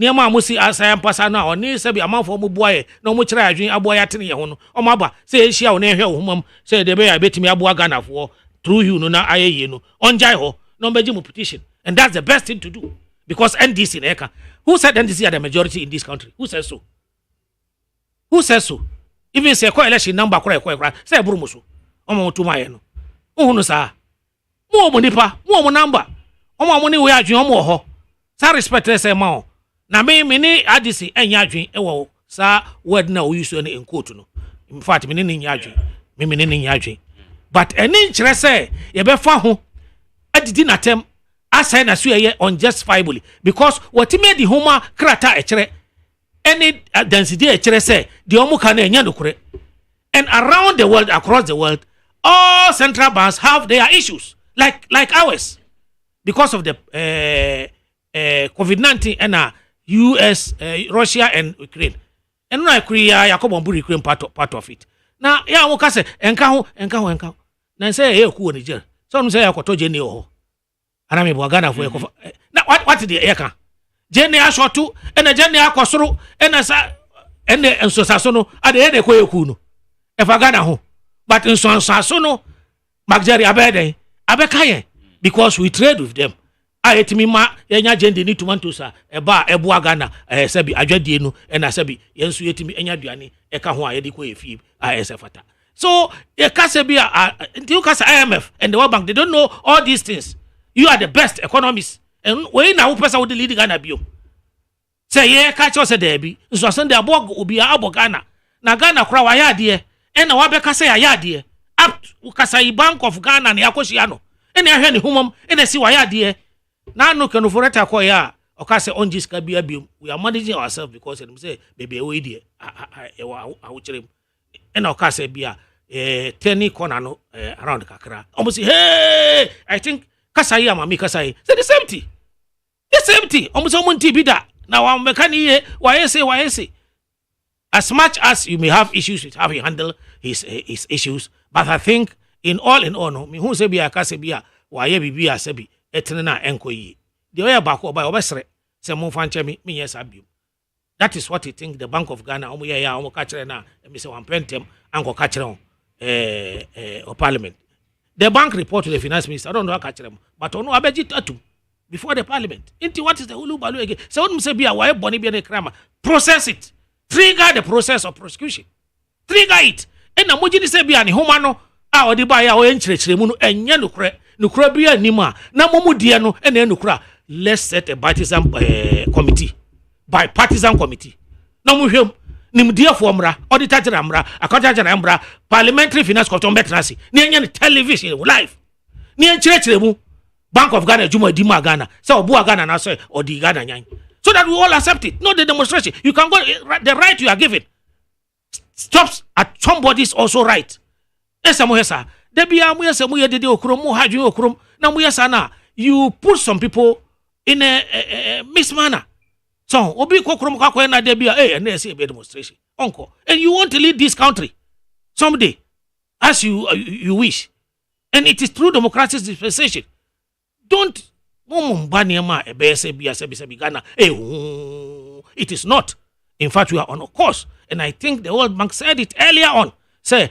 Niama musi asayam pasana or ni sebi amount for mubuaye no mu kira adwin aboya tene ye ho no o maba say ehia wo na ehwe wo humam say de be ya betimi aboa Ghana for through you no na ayeye no onjai ho no beji mu petition and that's the best thing to do because NDC na eka who said NDC are the majority in this country who says so even say ko election number kora say burumu so o mo tuma ye no ohunu sa mo mo nipa mo number o mo ni we adwin o mo ho sa respect say ma na me ni adisi enya adwen ewo sa word na o use in quote no in fact me ni nya adwen me ni nya adwen but eni nkire say ye be fa ho adidi natem asai na so ye unjustifiably because what made the homa krata ekire any density say the omu can enya nukure. And around the world, across the world, all central banks have their issues like ours because of the COVID-19 and US, Russia and Ukraine. And now Ukraine part of it. Now, yeah, we say enka. Now say hey ku Niger. Some say akoto Jenny o. Ana me Ghana for now what the eka? Jenny ashotu and Jenny akosoro and asa and so no at the end e ku no. E fa Ghana ho. But in so no Magjari abede abekaye because we trade with them. Ayetimi ma yenya gende ni tomato sa eba ebu Ghana sebi adwadie no na sebi yenso yetimi enya duane eka ho ayede ko efi ASFata. So you kasa IMF and the World Bank, they don't know all these things. You are the best economists and we na person with the leading Ghana bio. Say yeah catch us there be so send the abog obi abo Ghana. Na Ghana kra wa ya de e na wa be kasa ya de up kasa Bank of Ghana na yakoshi ano. E na hwe ne humom e na si wa ya de na no kanu for eta ko ya o kasa onjis ka bia bio. We are managing ourselves because them say baby we dey I will chirem. And our case be a tenny corner no around Kakra. Almost hey, I think Kasai Mami Kasai. Say the same thing. The same thing. Almost someone be that. Now I'm mechanic YSA. As much as you may have issues with how he handle his issues, but I think in all no, me who say be a case be a be a sebi etena enkoyi. The way back by obesre say mo fanche me yes abiu. That is what you think the Bank of Ghana omo ya omo ka kire na me say one pentem anko ka kire o parliament. The bank report to the finance minister I don't know ka kire but ono abeji tatu before the parliament. Into what is the hulu balu again? So what say be a why boni be na krama. Process it. Trigger the process of prosecution. Trigger it. And na moji say be ani homa no a odi ba ya o enchirechire mu no enye nukura bi anima na momu die no e na nukura. Let's set a bipartisan committee. Bipartisan committee. Na mu hwem nimdie fo mra, auditor general mra, accountant general mra, parliamentary finance committee metrasi. Ni enye television live. Ni enchirechire mu Bank of Ghana Juma di Ghana. So obu Ghana na so odi Ghana nyan. So that we all accept it. Not the demonstration. You can go the right you are given. Stops at somebody's also right. Esa mo hesa. Debi amu yesa mu yedede okrom mu hadwin okrom na mu yesa na you put some people in a mismanner. So obi kokrom kakwa na debi na say be demonstration. Uncle. And you want to lead this country someday as you wish. And it is through democratic dispensation. Don't Ghana. It is not. In fact, we are on a course. And I think the World Bank said it earlier on. Say,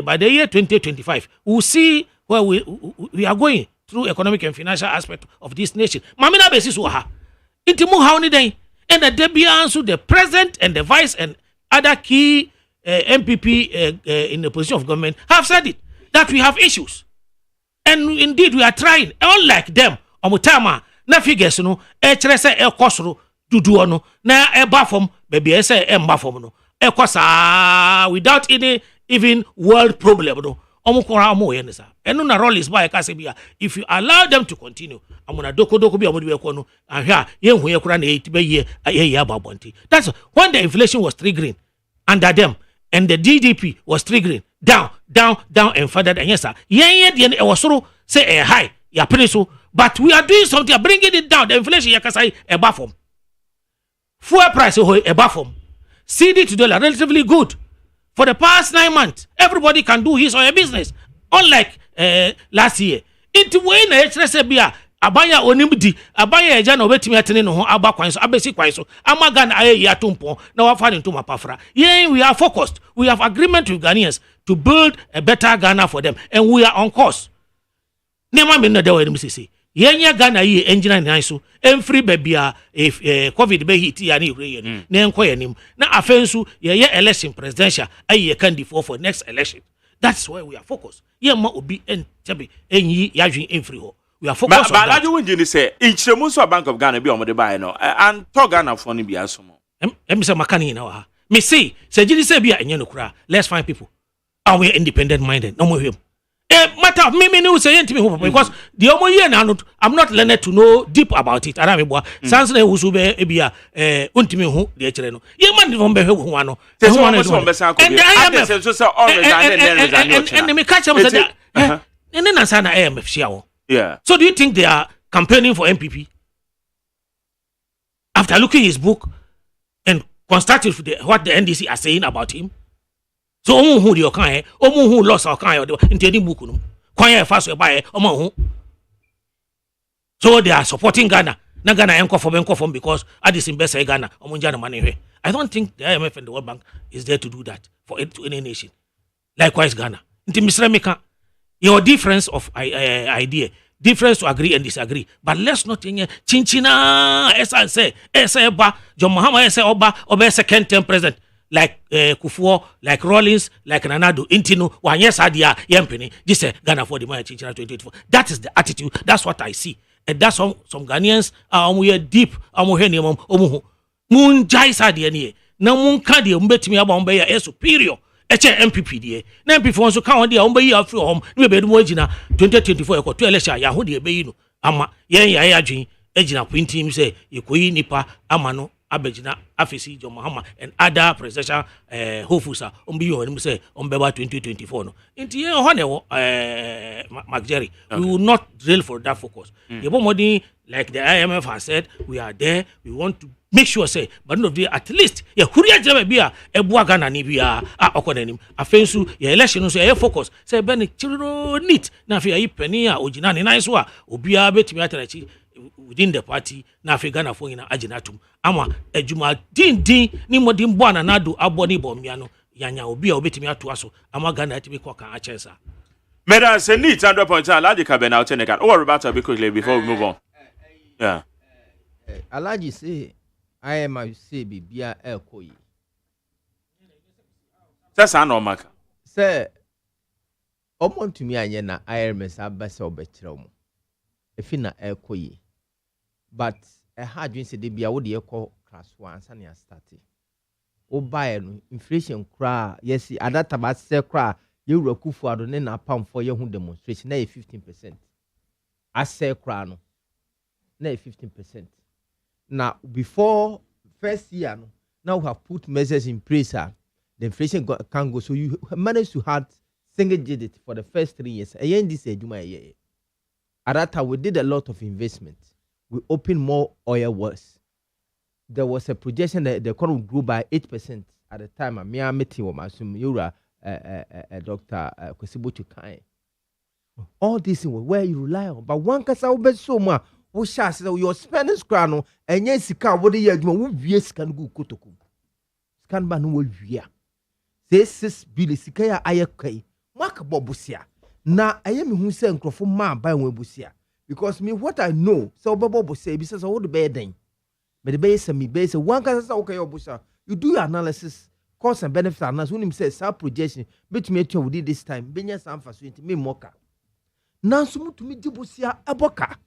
by the year 2025, we'll see where we are going through economic and financial aspect of this nation. Mamina basis waha. Intimu hauni day. And the Debians, the president and the vice and other key MPP in the position of government have said it, that we have issues. And indeed, we are trying, unlike them, omutama, na figures no, chere kosro, dudu no, na bafom, baby say bafom no, kosa without any even world problem no, omukora omo yenisa. And no role is by kasebia. If you allow them to continue, amuna doko bi amudi we kono, and here, yen hu yekura na 8 be ye babonti. That's when the inflation was triggering under them, and the GDP was triggering. Down, and further. And yes, sir. Yeah, it was so say a high, yeah, so. But we are doing something, bringing it down. The inflation, yeah, say a buffer. Fuel price, a buffer. CD to dollar, relatively good. For the past 9 months, everybody can do his or her business. Unlike last year. Into when HSBA, abaya onimdi, abaya ejana obetimi atene no ho aba kwanso, abesi kwanso. Amagan aye ya tumpo, na wafani ntuma pafra. Yeah, we are focused. We have agreement with Ghanaians to build a better Ghana for them, and we are on course. Nema me no de we msisi. Yenya Ghana yi engineer nan so, emfree babia if COVID be hit ya ni re yen. Na enko yanim. Na afensu ye election presidential aye candidate for next election. That's why we are focused. Yema obi entabe enyi yadwin emfree ho. We are focused on that. But when you say inchiremu so Bank of Ghana be on the buy no and to Ghana for ni bia so mo. Em say makani na wa. Me say gidi say bia enye no kura. Let's find people. Are we independent minded? No more him. matter of me no say ntimi ho because the omo ye na no I'm not learned to know deep about it ara me boa sans na wusu be ebia ntimi ho de kire no ye man from be ho ano say so be say akobia and say so all resign and me catch am say and then answer na IMF share. Yeah. So do you think they are campaigning for MPP? After looking his book and constating what the NDC are saying about him? So who the okan who lost okan into the book no. Kwanya fast buy who. So they are supporting Ghana. Na Ghana enko from because Addis invest in Ghana. Money. I don't think the IMF and the World Bank is there to do that for any nation. Likewise Ghana. Into Mr. Mika. Your difference of idea, difference to agree and disagree, but let's not chinchina as I say John Mahama oba second term president like Kufuor, like Rawlings, like Nanado, Intino, one yes idea yempeni. This Ghana for the money chinchina 2024. That is the attitude. That's what I see, and that's some Ghanaians are deep. Moon jais idea ni na moon kadi umbetimi aba superior. MPP die na MPP won so ka won dia won bayi afri hom ne be mu agina 2024 ekoto election ya ho de be yi no ama yen ya adwen agina printing say ekoyi nipa ama no abegina afisi John Mahama and other presidential hopefuls on be you say on beba 2024 no nti yen ho ne Macjerry we will not drill for that focus the modern like the IMF has said we are there we want to make sure say but no dey at least ya huria jaba bia ebua Ghana ni bia okonanim afensu ya election so ya focus say be ne chiro neat na afia yi pani a ogina ne nan so a obia betimi atarachi within the party na afia Ghana fo ina aginatum ama adwuma din ni modin bo ananado abo ni bomia no yanya obia obetimi ato aso ama Ghana atimi koka a chesa Meda say neat 100.1 Alhaji Kabena Oteneka what about to be quickly before we move on. Yeah. Alhaji say I might say bibia ekoyi. Sasa no maka. Say omo ntumi anye na IRMS abase obekire omo. Efi na ekoyi. But ha dwen se de bia wo de ekọ class 1 ansa na start. O buy no inflation kra yes adata ba se kra yewura kufu ado ne na pam for ye hu demonstration na 15%. Ase kra no na 15%. Now, before first year, now we have put measures in place. The inflation can go. So you managed to have single digit for the first 3 years. Again, this year. At that time, we did a lot of investment. We opened more oil wells. There was a projection that the economy grew by 8% at the time. I'm meeting with my Dr. Kwesibo Chukai. All these things where you rely on. But one case I will be so much. Wo sha say your spending scra no enye sika wo de adwuma wo wie sika no go kotoku sika no ba no wo wie say 6 billion sika ya ayekai mark bobusia na aye me hu say nkrofo ma ban wo busia because me what I know say obebo busia bi say wo de be den me de be say me be say one can say okay obusia you do your analysis cost and benefit analysis when him say sa projection betumi atwa wo this time benya some facility me moka na so mutumi di busia eboka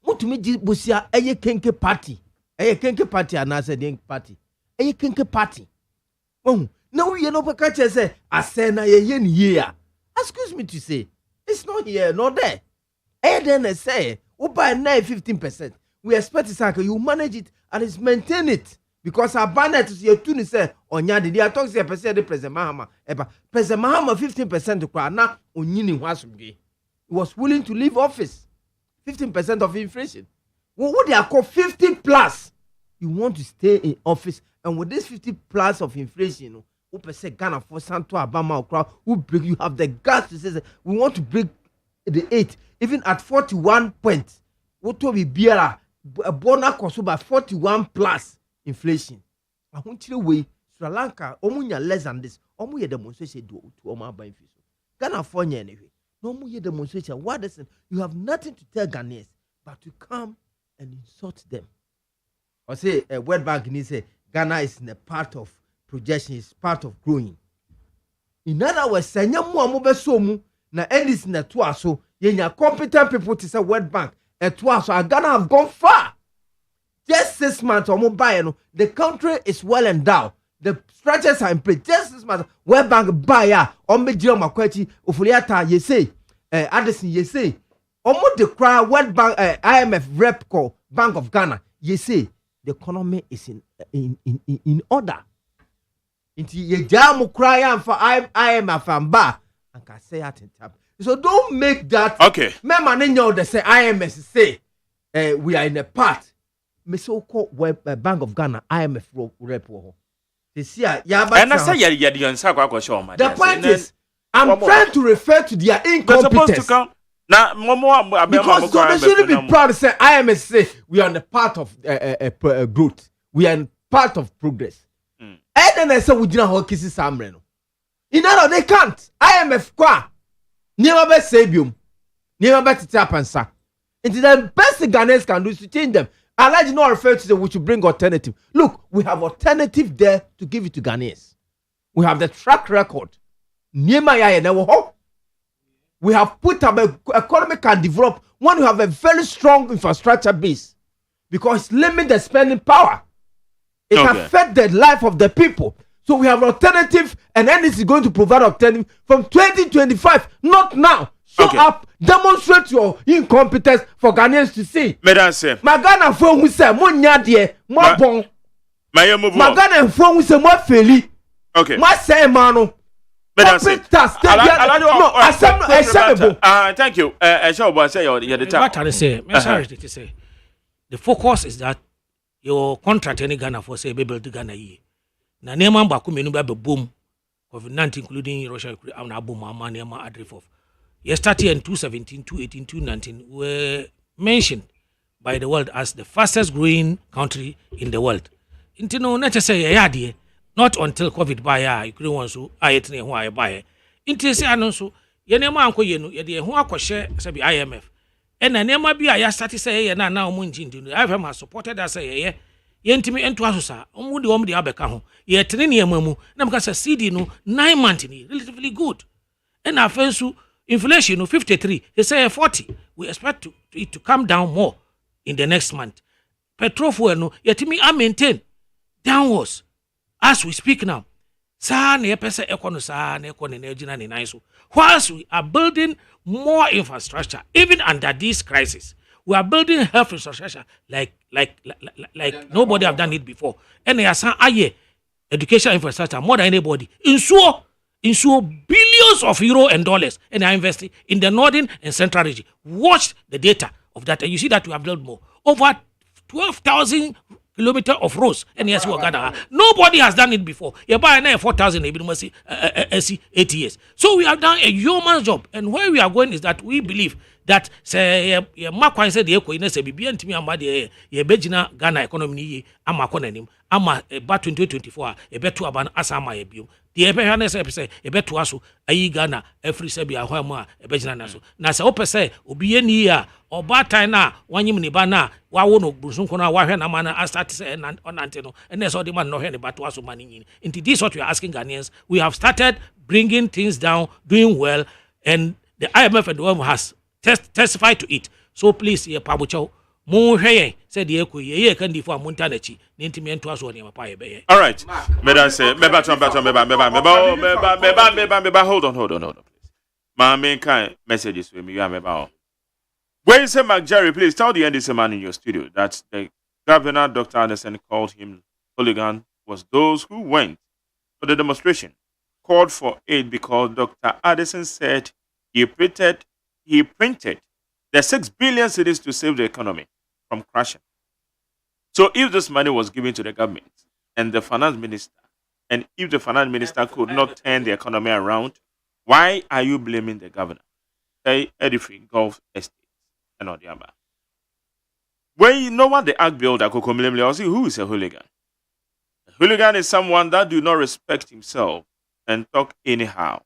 mutumi busia eye kenke party anase den party eye kenke party na we no peka che say asena ye ni ye a excuse me to say it's not here not there then say we buy 15% we expect it you manage it and it's maintain it because our banner to say tuni say onya de they talk say percent the president Mahama eba president Mahama 15% kwa na onyini ho asomdwe he was willing to leave office 15% of inflation. What they are called 50 plus. You want to stay in office, and with this 50 plus of inflation, who percent Ghana for Santo Abama crowd who break? You have the guts to say we want to break the 8, even at 41 points. What will be beer? A bonus cost by 41 plus inflation. I want you to wait. Sri Lanka, omunya less than this. Omuya demonstration to Oma by inflation. Ghana for anyway. No more demonstration. What is it? You have nothing to tell Ghanaians but to come and insult them. Or say a World Bank needs say Ghana is in a part of projection, is part of growing. In other words, senya mu amobe so mu na endis na to aso yenya competent people to say World Bank and to aso Ghana have gone far. Just 6 months or more by the country is well endowed. The structures are in place. Just as much World Bank buyer, Omejio Makwechi, Ufuliata, you say, Addison, you say, Omo the cry, World Bank, IMF rep call, Bank of Ghana, you say, the economy is in order. Into ye jam cry for IMF and bar, and can say at tap. So don't make that. Okay. Me man they say IMF say, we are in a part. Me so called Bank of Ghana, IMF rep. And I say the point is, I'm trying to refer to their incompetence. Because they shouldn't be proud to say IMF say we are on the path of growth. We are in part of progress. And then they say we didn't hold kisses Samreno. In other they can't. IMF qua. Never be sabium. Never be tap and sack. It's the best the Ghanaians can do is to change them. I like to not refer to them, we should bring alternative. Look, we have alternative there to give it to Ghanaians. We have the track record. We have put up an economy can develop when you have a very strong infrastructure base. Because limit the spending power. It affects the life of the people. So we have an alternative, and NDC is going to provide alternative from 2025, not now. Show up, demonstrate your incompetence for Ghanaians to see. My Ghana phone who say mo nyadie, mo bon. My Ghana phone who say mo feli. Okay. My say mano. Thank you. The focus is that your contract any Ghana for say be build Ghana ye. Na neman ba ku menu ba be boom COVID-19 including Russia na boom ama neman adref of. Yesterday in 2017, 2018, 2019 were mentioned by the world as the fastest growing country in the world. Intino not say not until COVID buy you couldn't want to ayetne ho ay buy. Inti say anonso ye nema anko ye no ye de ho akɔhye say be IMF. And na nema bi ya start say ye na omo njindi. IMF has supported us say ye ntimi ento aso sa omo de abeka ho. Ye tene ne emamu na mka say CD no 9 months ni relatively good. And afensu inflation 53, they say 40. We expect it to come down more in the next month. Petrol fuel no yetimi are maintain downwards as we speak now. Sa na pesa econo sa na econo energy na nine so. Whilst we are building more infrastructure, even under this crisis, we are building health infrastructure like nobody have done it before. And they are saying education infrastructure more than anybody. Ensure billions of euro and dollars and are investing in the northern and central region. Watch the data of that and you see that we have built more. Over 12,000 kilometers of roads and yes, we're gonna. Nobody has done it before. You buy another 4,000 8 years. So we have done a yeoman's job. And where we are going is that we believe that say Makwan said the eco in say be ntimi amba de ye begina Ghana economy ni ama konanim ama ba 2024 e beto aban asama ye biom the ebehane say e beto aso ayi Ghana every say bia ho ama e begina na so na say opese obi ye ni a oba tan na wanyim ni ba na wawo no brusun kono wa hwe na ma na start say onante no and so the man no hwe ni bato aso mani into this what we are asking Ghanaians. We have started bringing things down, doing well, and the IMF and the world has testify to it. So please, ye pabucho, mo hweye said ye ku ye kan di fo amunta na chi ne ntimi ento aso ne mapa ye be. All right. Meda say meba hold on please. My main kind messages with me you meba. When say Mark Jerry, please tell the NDC man in your studio that the governor Dr. Anderson called him hooligan was those who went for the demonstration called for aid because Dr. Addison said he printed the 6 billion cedis to save the economy from crashing. So if this money was given to the government and the finance minister, and if the finance minister could not turn the economy around, why are you blaming the governor? Say Edify Gulf Estate and all the other. When you know what the act builder who is a hooligan? A hooligan is someone that do not respect himself and talk anyhow,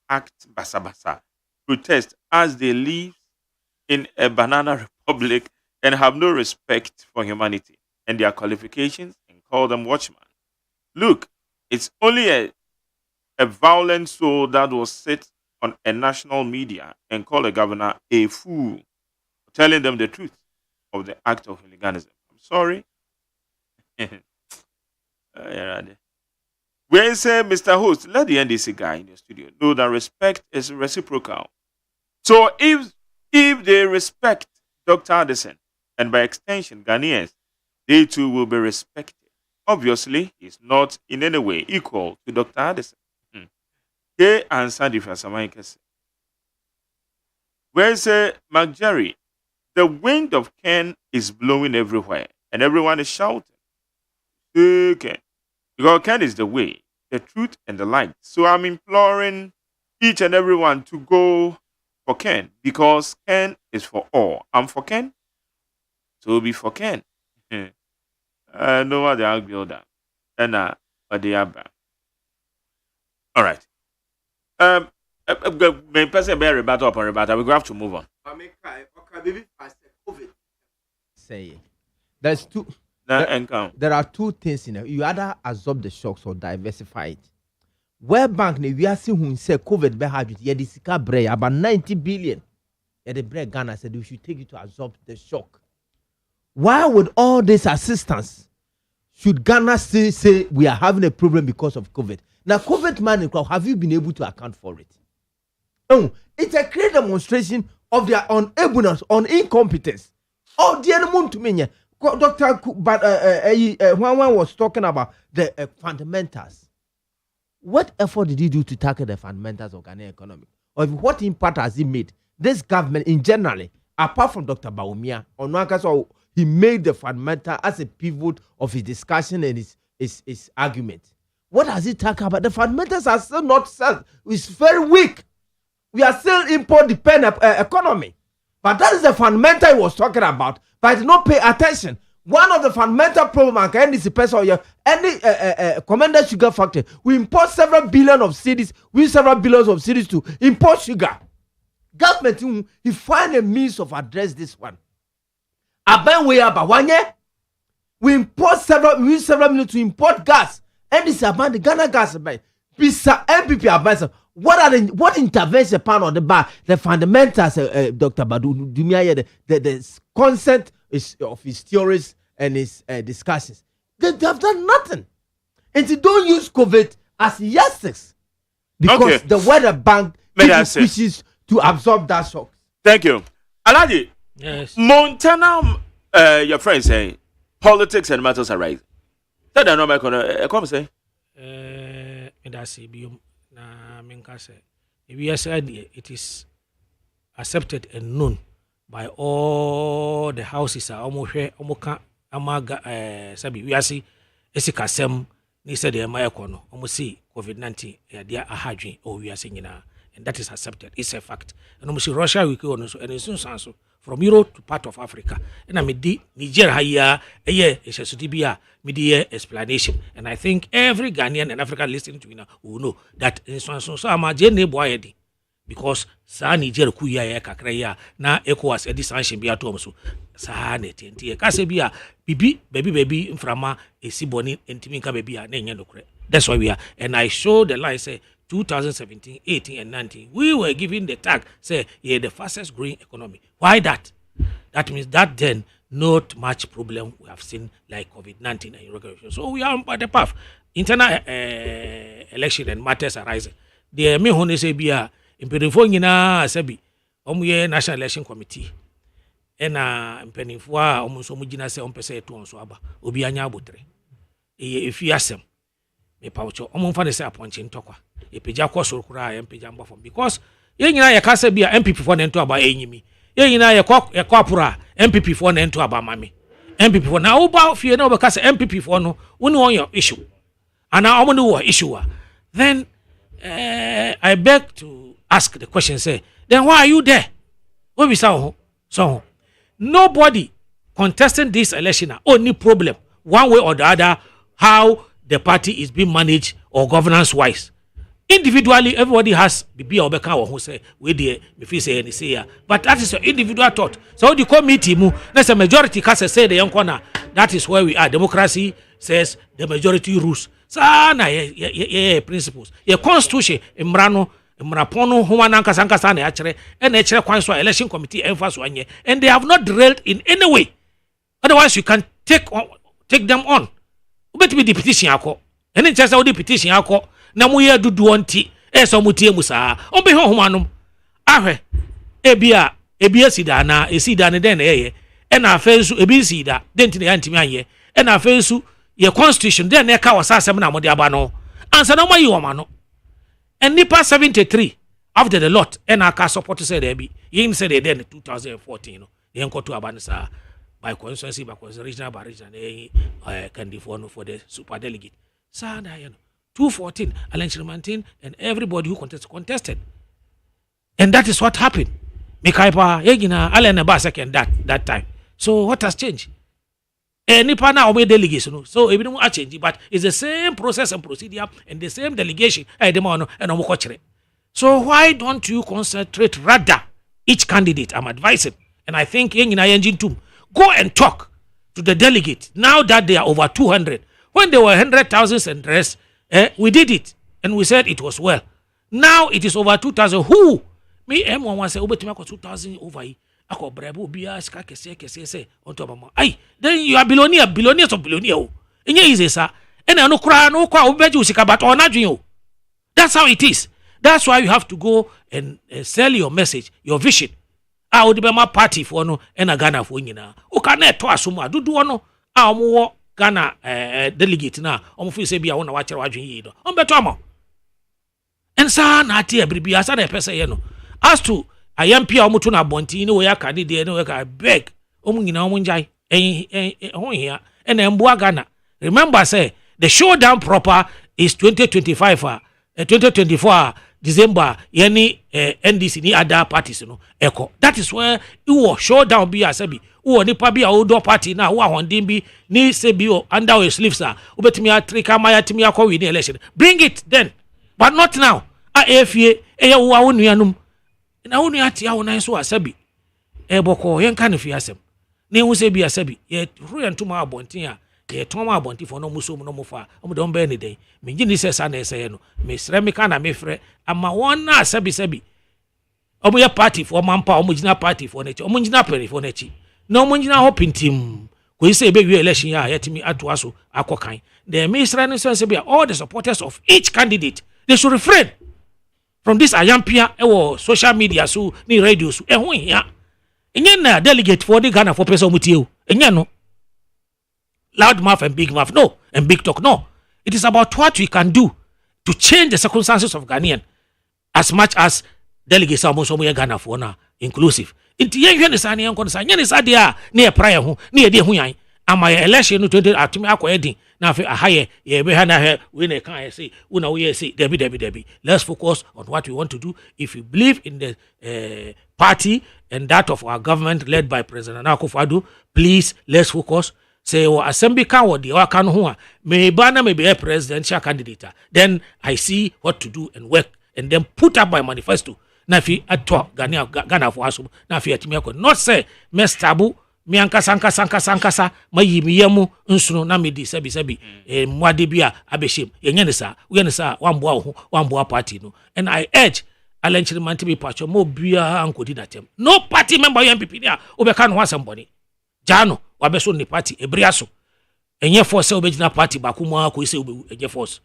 act basa, protest as they live in a banana republic and have no respect for humanity and their qualifications and call them watchmen. Look, it's only a violent soul that will sit on a national media and call a governor a fool, telling them the truth of the act of hooliganism. I'm sorry. When say, Mr. Host, let the NDC guy in the studio know that respect is reciprocal. So if they respect Dr. Addison, and by extension Ghanaians, they too will be respected. Obviously, he's not in any way equal to Dr. Addison. He answered the first Americans. When say, McJerry, the wind of Ken is blowing everywhere, and everyone is shouting. Okay. Because Ken is the way, the truth, and the light. So I'm imploring each and everyone to go for Ken, because Ken is for all. I'm for Ken, so it'll be for Ken. No what they argue that. And but they are back. All right. Main person be rebuttal upon rebuttal. We have to move on. Say there's two. There are two things in it. You either absorb the shocks or diversify it. World Bank we are seeing who say COVID be had with Yedisika Bray about 90 billion. Yeah, the Bray Ghana said we should take it to absorb the shock. Why would all this assistance should Ghana still say we are having a problem because of COVID? Now, COVID money, have you been able to account for it? Oh, it's a clear demonstration of their unableness, incompetence. Oh, the enemy to me, Dr. But one was talking about the fundamentals. What effort did he do to tackle the fundamentals of Ghanaian economy? Or what impact has he made? This government in generally, apart from Dr. Bawumia, on one case, he made the fundamental as a pivot of his discussion and his argument. What has he talked about? The fundamentals are still not set. It's very weak. We are still import-dependent economy. But that is the fundamental he was talking about. But I did not pay attention. One of the fundamental problems can this person any Commander Sugar Factory. We import several billion of cities. We use several billions of cities to import sugar. Government, he find a means of address this one. We import we use several million to import gas. And this is about the Ghana gas. Bisa MPP advisor. What intervention pan on the bar? The fundamentals, Dr. Badu Dumia, the concept of his theories and his discussions. They have done nothing. And they don't use COVID as yardsticks because the Weather Bank wishes to absorb that shock. Thank you. Alaji. Yes. Montana, your friend say politics and matters arise. Tell them no come say. It is accepted and known by all the houses are almost sabi we are see esikasem ni said the mayakono almost see COVID-19 dia ahadwen or we are saying na, and that is accepted. It's a fact. And almost Russia we go on so and soon so from Europe to part of Africa. And I mean Niger here explanation. And I think every Ghanaian and African listening to me now will know that in so I'm a YIDI because sa Niger kuya kakra na ECOWAS edi sanction bia to so sa netenti ka se bia baby mframa esiboni entimi ka baby na enye nokre. That's why we are. And I show the line say 2017, 18, and 19, we were given the tag, say, the fastest growing economy. Why that? That means that then not much problem we have seen like COVID-19 and irrigation. So we are on the path. Internal election and matters arising. The me hone say bia impedifo nyina asabi omuye National Election Committee. Ena impedifo a omunso mugina se ompese etu onso aba. Obi anya abotre. If you ASEM me paucho omunfa ne say aponche ntokwa. Epeja kwosoro kura empeja mbafo because ye nyina ye kasa bia MPP for na ento aba enyimi. Ye nyina ye kwapura MPP for na ento aba mame. MPP for na oba fie na obekasa MPP for no woni on your issue. And now omo no issue. Then I beg to ask the question, say, then why are you there? What we saw so nobody contesting this election only problem one way or the other how the party is being managed or governance wise. Individually, everybody has BB or Beka or who say we the if say any say but that is an individual thought. So the committee that's a majority cast say the young corner. That is where we are. Democracy says the majority rules. Sana principles. Your constitution imrano mrapono humananka sanka sana actually and actually kwanso election committee emphasis one and they have not derailed in any way. Otherwise you can take them on. Bet me the petition yako. ene nkyɛ sɛ wode petition akɔ na moyɛ dodoɔ nti ɛsɛ ɔmotie mu saa ɔmbɛhwɛ ɔhomanom ahwɛ ebi asida na esida ne den na ɛyɛ ɛna afei nso ebi nsida den nti na yɛntimi anyɛ ɛna afei nso yɛ constitution den na ɛka wɔ saa asɛm na mode aba no ansa na ɔmayi wɔma no and nipa 73 after the lot ɛna aka support sɛ dɛ bi yɛn sɛ dɛ den 2014 no yɛn kɔto aba no saa by constituency by regional by regional candidate no for the super delegate saa na yɛ no 214 Alan Chirimantin and everybody who contested and that is what happened Mikaipa yegina Alan Aba second that time so what has changed nipa na ome delegation no so ebi no a change but it's the same process and procedure and the same delegation dem no and omo kire so why don't you concentrate rather each candidate I'm advising and I think yegina engine tum go and talk to the delegate now that they are over 200 when they were 100,000 and rest we did it and we said it was well now it is over 2,000 who me M1 say obetumi akọ 2,000 over yi akọ brabo bia sika kese say onto mama ai then you are billionaires of billionaire o enye easy sa ena no kura no kwa obeji usika but onadwen o that's how it is that's why you have to go and sell your message your vision a odi be ma party for no ena Ghana for nyina o ka na eto asomu adudu no a omo Ghana delegate na omo fi say bia wona wa kire wadwen yi do on beto amo ensa na ati ebribi asa na pese ye no as to ayampia omutu na bonti ni we yakade de ni we ka beg omu nyina omu njai ho hia ena emboa Ghana remember say the showdown proper is 2025 2024 December yani NDC ni other parties no eko that is where you showdown be asabi wo nipa bi a odo party na wo ahondin bi ni se bi under your sleeves obetimi atrika maya timi akọ win election bring it then but not now afie eye wo a wonuanum na wonu ate a wonan so asabi boko yen kan fi asem ne hu se bi asabi ye ru ntoma abonten a ye toma abonten fo no muso mu no mofa omo don be ne den me gini se sa na ese no me sre me kana me frɛ ama won na asabi omo ye party fo mampa omo gina party fo na chi omo gina party fo na chi na omo gina ho pintim ko ise be wi election a yetimi atoa so akokan the minister no say be all the supporters of each candidate they should refrain from this ayampia social media so ni radio so ho hia enye na delegate for the Ghana for person mutie o enye no loud mouth and big mouth no and big talk no it is about what we can do to change the circumstances of Ghanaian as much as delegates are most of Ghana for na inclusive inti yen hwe ne sa ne yen kono sa yen ne sa de a ne e prayer ho ne ye de ho yan ama election no 20 atumi akoyedin na afi ahaye ye be ha na he we na kan say una we say debi let's focus on what we want to do if you believe in the party and that of our government led by President Akufo-Addo please let's focus say o assembly kan wo de waka no ho a me ba na me be a presidential candidate then I see what to do and work and then put up my manifesto na fi ato Ghana for aso na fi atimi akọ not say mestabu mi ankasa mayi mi yemu nsuno na me di sabi mwade bia abeshem yenye ne sa we ne sa wamboa party no and I urge Alan Chirimanti be pacho mo bia ankodi na tem no party member MPP dia obeka no asemboni jano wabeso ni party ebriaso enye force obegina party bakumu akọ ise obewu enye force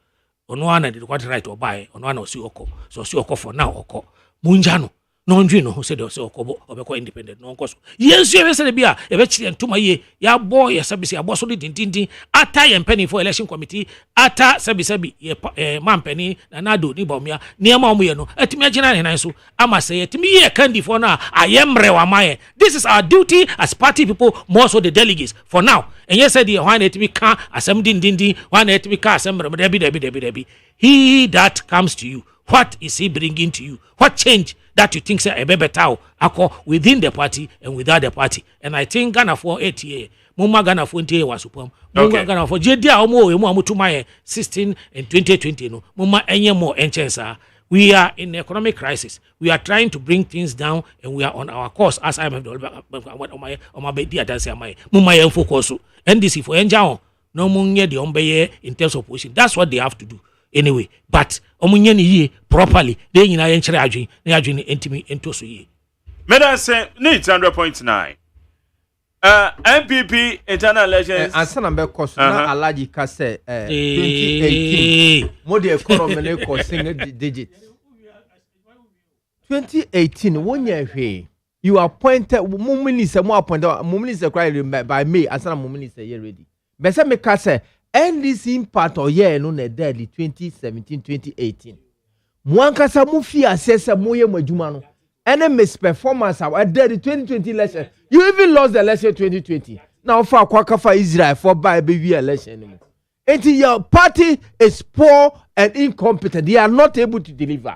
ono ana de quite right obae ono ana osi okọ so osi okọ for now okọ munjano no ndwi no se de osi okọ obekọ independent no nkoso yensu ebe se bia ebe chire ntuma ye ya boy ya sabisi abo so dindindin ata ye mpani for election committee ata sabi ye mampani na nado ni bomia niema omo ye no atimi agina ne nan so ama se atimi ye kandi for na ayemre wa maye this is our duty as party people more so the delegates for now and yes said the one atimi ka asem dindindin one atimi ka asem debi he that comes to you what is he bringing to you what change that you think say a better within the party and without the party and I think Ghana for 8 years mumma Ghana for 20 years was supam mumma Ghana for jedia omo emu amutuma 16 and 2020 no mumma enye more enchensa we are in economic crisis we are trying to bring things down and we are on our course as I have on my be dia dance am mumma yen focus NDC for enja no munye de ombeye in terms of position that's what they have to do anyway but omunye ni ye properly they nyina yen kire adwen na adwen entimi ento so ye meda say need 100.9 MPP internal elections. Ansa na be cost na Alaji ka say 2018 mo the economy na ko single digit. 2018 wonya hwe. You appointed Muminisa mo appointed Muminisa cry by May ansa na Muminisa ye ready. Be say me ka say NDC impact or year no na deadly 2017 2018. Mwankasa mu fi asese mo ye madwuma no. Any misperformance at the 2020 election. You even lost the election 2020. Now for Kwakafa Israel for by baby election anymore. Until your party is poor and incompetent. They are not able to deliver.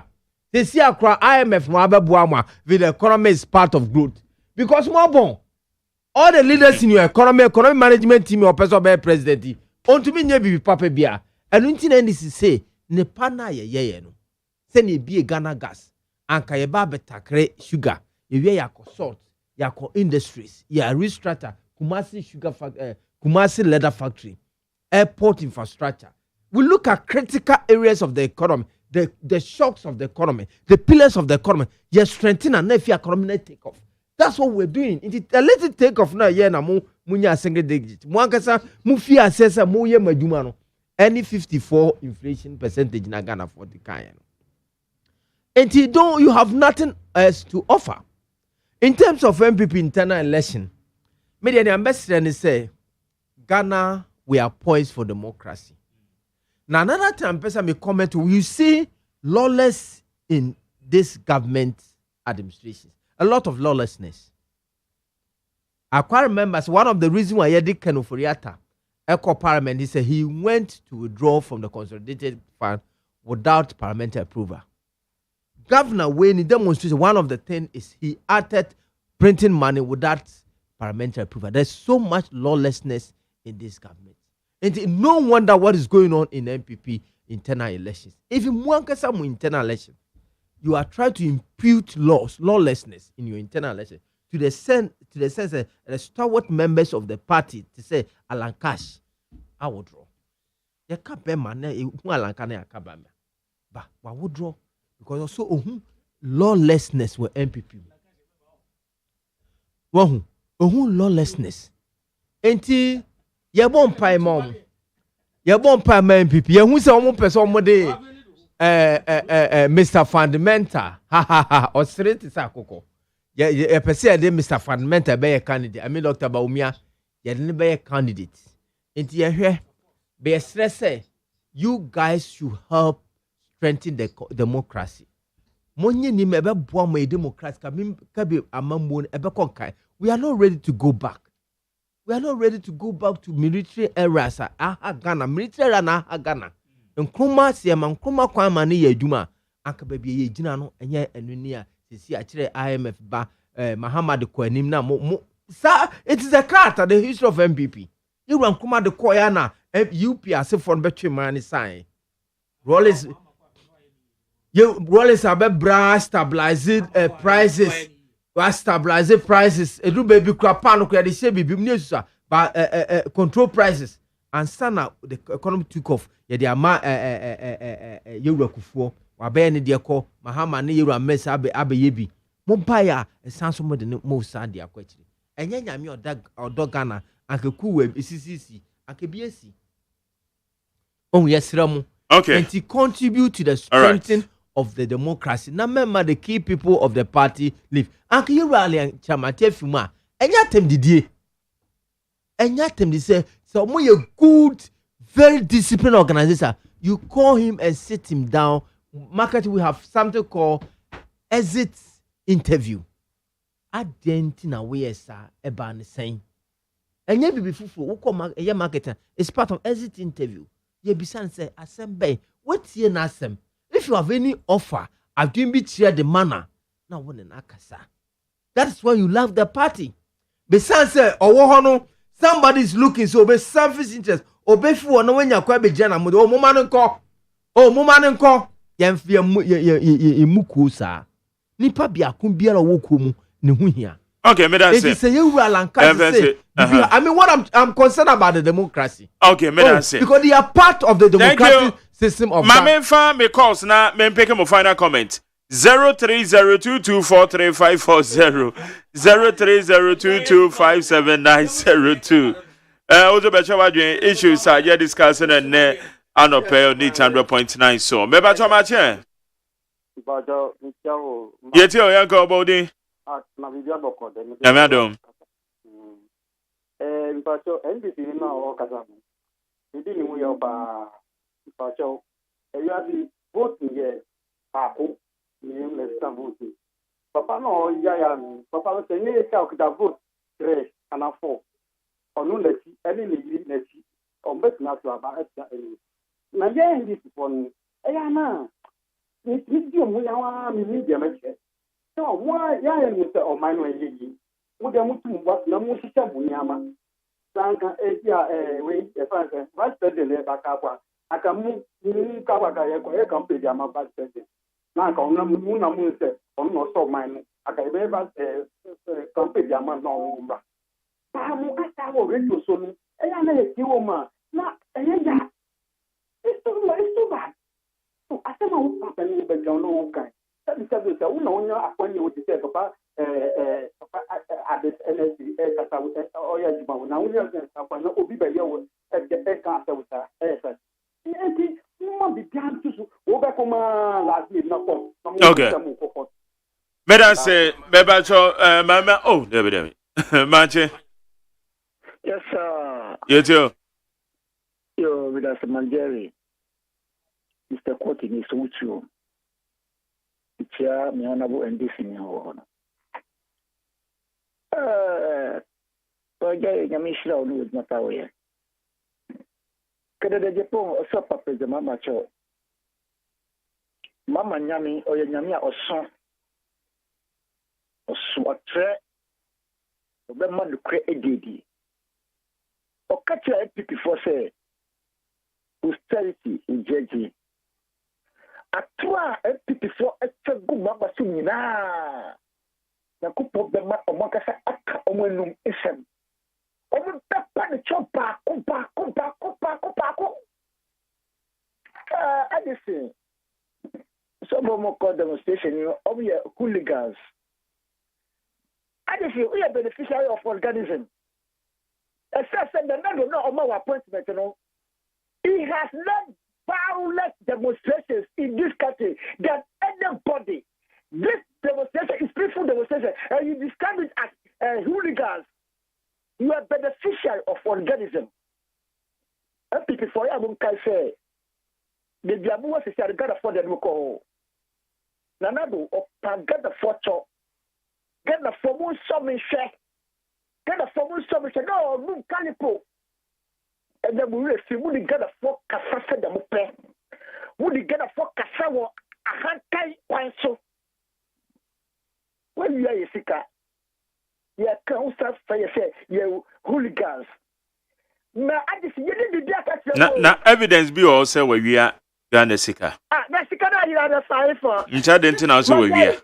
They see across IMF with the economy is part of growth. Because more bon, all the leaders in your economic management team or person by president, on to me never papa bia. And until NDC say, ne pana ye no. Say ne be Ghana gas. Anka ye ba betakre sugar ye yako salt yako industries ya restrata Kumasi Kumasi leather factory airport infrastructure. We look at critical areas of the economy, the shocks of the economy, the pillars of the economy. You strengthen and if your economy take off. That's what we're doing. It a little take off now. Yeah, na munya single digit. Mwankasa mufi assessa mu ye madwuma no. Any 54 inflation percentage na Ghana for the kind. And you have nothing else to offer. In terms of MPP internal election, media the ambassador say Ghana, we are poised for democracy. Now another time person may comment, you see lawless in this government administration. A lot of lawlessness. I quite remember one of the reasons why YIDI Kenuforiata Echo Parliament, he said he went to withdraw from the consolidated fund without parliamentary approval. Governor Wayne demonstrated one of the things is he acted printing money without parliamentary approval. There's so much lawlessness in this government. And no wonder what is going on in MPP internal elections. If you want some internal election, you are trying to impute lawlessness in your internal election to the sense that the stalwart members of the party to say Alan Cash, I will draw. You can't be man, Alan Cash, but I would draw. Because also lawlessness with MPP. Lawlessness. Enti ye bon pay mom. Ye bon pay MPP. Ye hu se omo person mo de Mr. Fundamental. Ha. O straight is akoko. Ye pese de Mr. Fundamental be a candidate. I mean Dr. Baumia, ye didn't be a candidate. Enti ye hwe be stress say you guys should help strengthen the democracy. Monye ni mebe boa mo democracy kabi amambo ebe konkai. We are not ready to go back. We are not ready to go back to military eras. Ghana military era na Ghana. Nkruma se ma nkruma kwan ma ne ye adwuma. Anka ba bi ye gina no enye enuni a sisi a kire IMF ba Muhammad Kwanim na mo sa it is a cart the history of MPP. You nkruma de koya na UP asefo no betwe man ni sign. Rollins abe bra stabilize prices. Stabilize prices. Edu baby krapa no kwa de she bibi mnesusa ba control prices. And sana the economy took off. Ye de ama Yewura Kufuor wa be ne de ko Mahama ne Yewura Mesa abe yebi. Mo baya esanso mo de mo sa de akwachiri. Enye nyame odo Ghana anke kuwe CCC anke biesi. Oh yes ramu. Okay. And to contribute to the strengthening of the democracy. Now remember the key people of the party live. Anke you rally and chamate fuma. Enya tem didie. Enya tem di say so mo a good, very disciplined organizer. You call him and sit him down. Market we have something called exit interview. Adentina we sa eba ne sen. Enya bibi fufu wo call market it's part of exit interview. Ye bisan say ASEM what's here na ASEM? If you have any offer, I do be cheer the manner. Now one akasa. That's why you love the party. Bisan say owo somebody is looking so be selfish interest. Obe fu no when yakwa be jana mo mo man nko. Ye muku sa. Nipa bia kun biara wo mu ne hu hia. Okay, me that say. Say you say. I mean, what I'm concerned about the democracy. Okay, me that say. Because they are part of the democratic system of Mame fa me calls na me peke mo final comment. 0302243540 0302257902. Also better wadwen issues are you discussing and anopel need 100.9 so. Me ba choma che. Bajo mchao. Yeti o yanko body. Na bibia boko de. Yamadom. Bajo NDC na o kasa. Idi ni mu yo ba. Bajo eya di vote ye ako ni le sta vote. Papa no ya mi. Papa no se ni e ka o kita vote 3 and 4. Onu leti eni ni yiri leti. O mbet na so aba eta eni. Na ye NDC fon eya na ni di mu ya wa mi ni de meche. So why ya ni se o man no yi. Wo de mu tu wa na mu sisa bu ni ama. Sanka eja we e fa se vice president le baka kwa aka mu ni ka kwa ka ye ko e kan pe dia ma vice president na ka ona mu na mu se on no so man no aka e be ba kan pe dia ma no mba ta mu asa wo radio so no e ya na ye ti wo ma na e ya it's too bad so asema wo papa ni be down no kan sabi se una onya akwani wo ti se papa papa adis NSC kasa oya juma na unya kasa na obi be ye wo ka sa wuta sa enti mo bi bian tusu wo be ko ma last year na ko Okay. Meda say beba cho mama oh David Manche. Yes sir. Yetio. Yo with us Manjeri. Mr. Koti ni suchu. Itia me honorable NDC ni ho. Oye, nyamishira onu matawe ya. Kada de Japan oso papa de mama cho. Mama nyami oye nyami a oso. Oso atre. Obe madu kre edidi. Okacha EPP for say austerity ujeji. Atwa EPP for etegu mama sunyina. Na kupo bema omakasa aka omenum isem. Omo papa ni chopa kupa. Adisi. Some more call demonstration, you know, of your hooligans. Adisi, we are beneficiary of organism. As I said, the man will not allow appointment, you know. He has led violent demonstrations in this country that anybody. This demonstration is peaceful demonstration, and you describe it as hooligans. You are beneficiary of organism. And people for you, I say, the Diabu was a God for the Muko. Nanado, or get the photo, get the formal summon share, get the formal summon share, no, no, calipo. And then we will see, would you get a fork, Cassa the Mupe? Would you get a fork, Cassawa, a hand tie, one so? When you are a sicker, you can't start for yourself, you hooligans. Now, I just you didn't do that. Na evidence be also where we are Ghana Sika. That's the kind of the fire for. You didn't also where we are.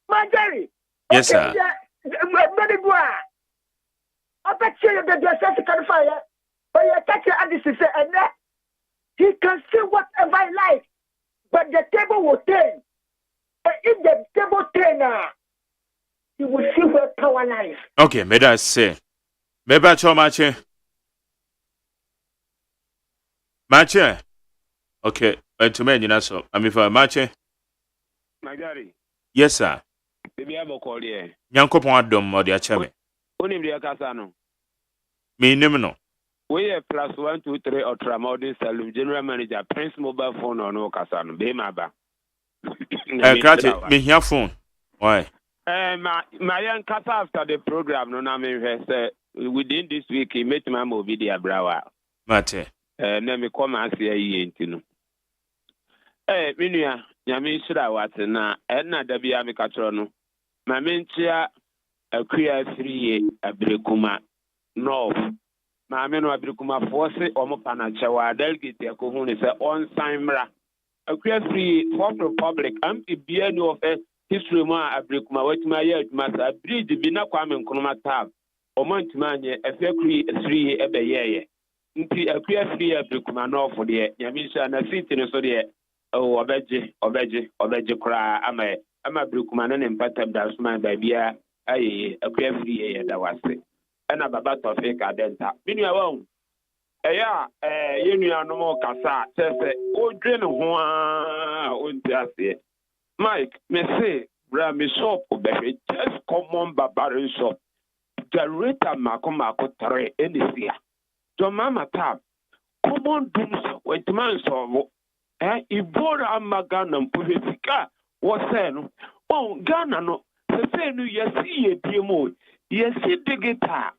Marjorie. Yes, sir. Very good. I bet you the dress can fire. But you catch your Addison and that he can say whatever he likes. But the table will turn. And if the table turn, you will see where power lies. Okay, may I say. Maybe cho mache. Mache. Okay, to me you know so. I mean for mache. Magari. Yes, sir. Baby abo call here. Yankopon adom o de acheme. Onim de kasa no. Me nim no. We are +123 Ultramodern Saloon General Manager Prince Mobile Phone on no kasa no. Be ma ba. Krati me here phone. Why? My young kasa after the program no na me say within this week he met my movie the brawa. Mate. Na me come as here ntino. Minua nyame shira wate na na da bia me katro no. Ma me ntia akua friye abrekuma north. Ma me no abrekuma force omo panachewa delegate akohu ne se on sanmra. Akua friye Fourth Republic am bia no of history ma abrekuma watima ya aduma sa bridge bi na kwa me nkonoma tab. Omo ntima anye afekuri friye ebeyeye. Nti akua friye abrekuma north de nyame shira na city no so de oh obeje kura ama brukuma ne mpatam da suma ba bia aye akwa free ye da wase na baba Tofik Adenta minu awon eya yenua no mo kasa sese o dwe ne ho a o nti ase Mike me say bra me shop obehwe just common barbarian shop generator mako 3 enisia to mama tab common dooms with man so ibora magana mpufika wose no Ghana no se no yesi ye diemo yesi digita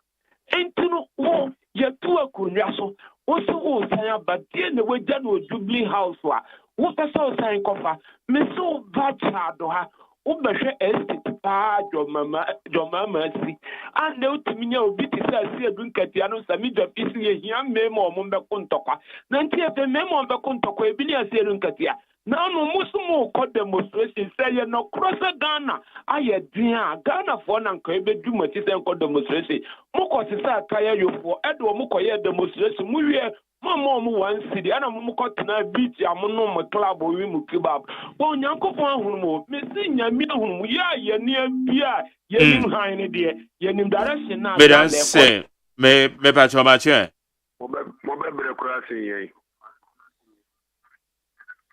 entino wo ye tu akunwa so wo so wo san abade na wagya no Jubilee House wa wo pesa wo san kofa me so ba chado ha wo behwe estate pa jomama si and utimi nya obi ti say si edunkatia no sami job isi ye hia memo o mo be kontokwa na nti e memo o be kontokwa e bi ni asi edunkatia na no musumo ko demonstration say ye no cross Ghana aye dia Ghana for na nka e be du mati say ko demonstration mo ko se say ataya yofo edo mo ko ye demonstration mu wie mama mu wan city ana mu ko tena beach amono mo club wi mu kebab wo nyankofo ahunu mo me si nyame ahunu mo ya ye ne bia ye nim han ne de ye nim direction na me dan say me pa choma che mo be bre kura sin ye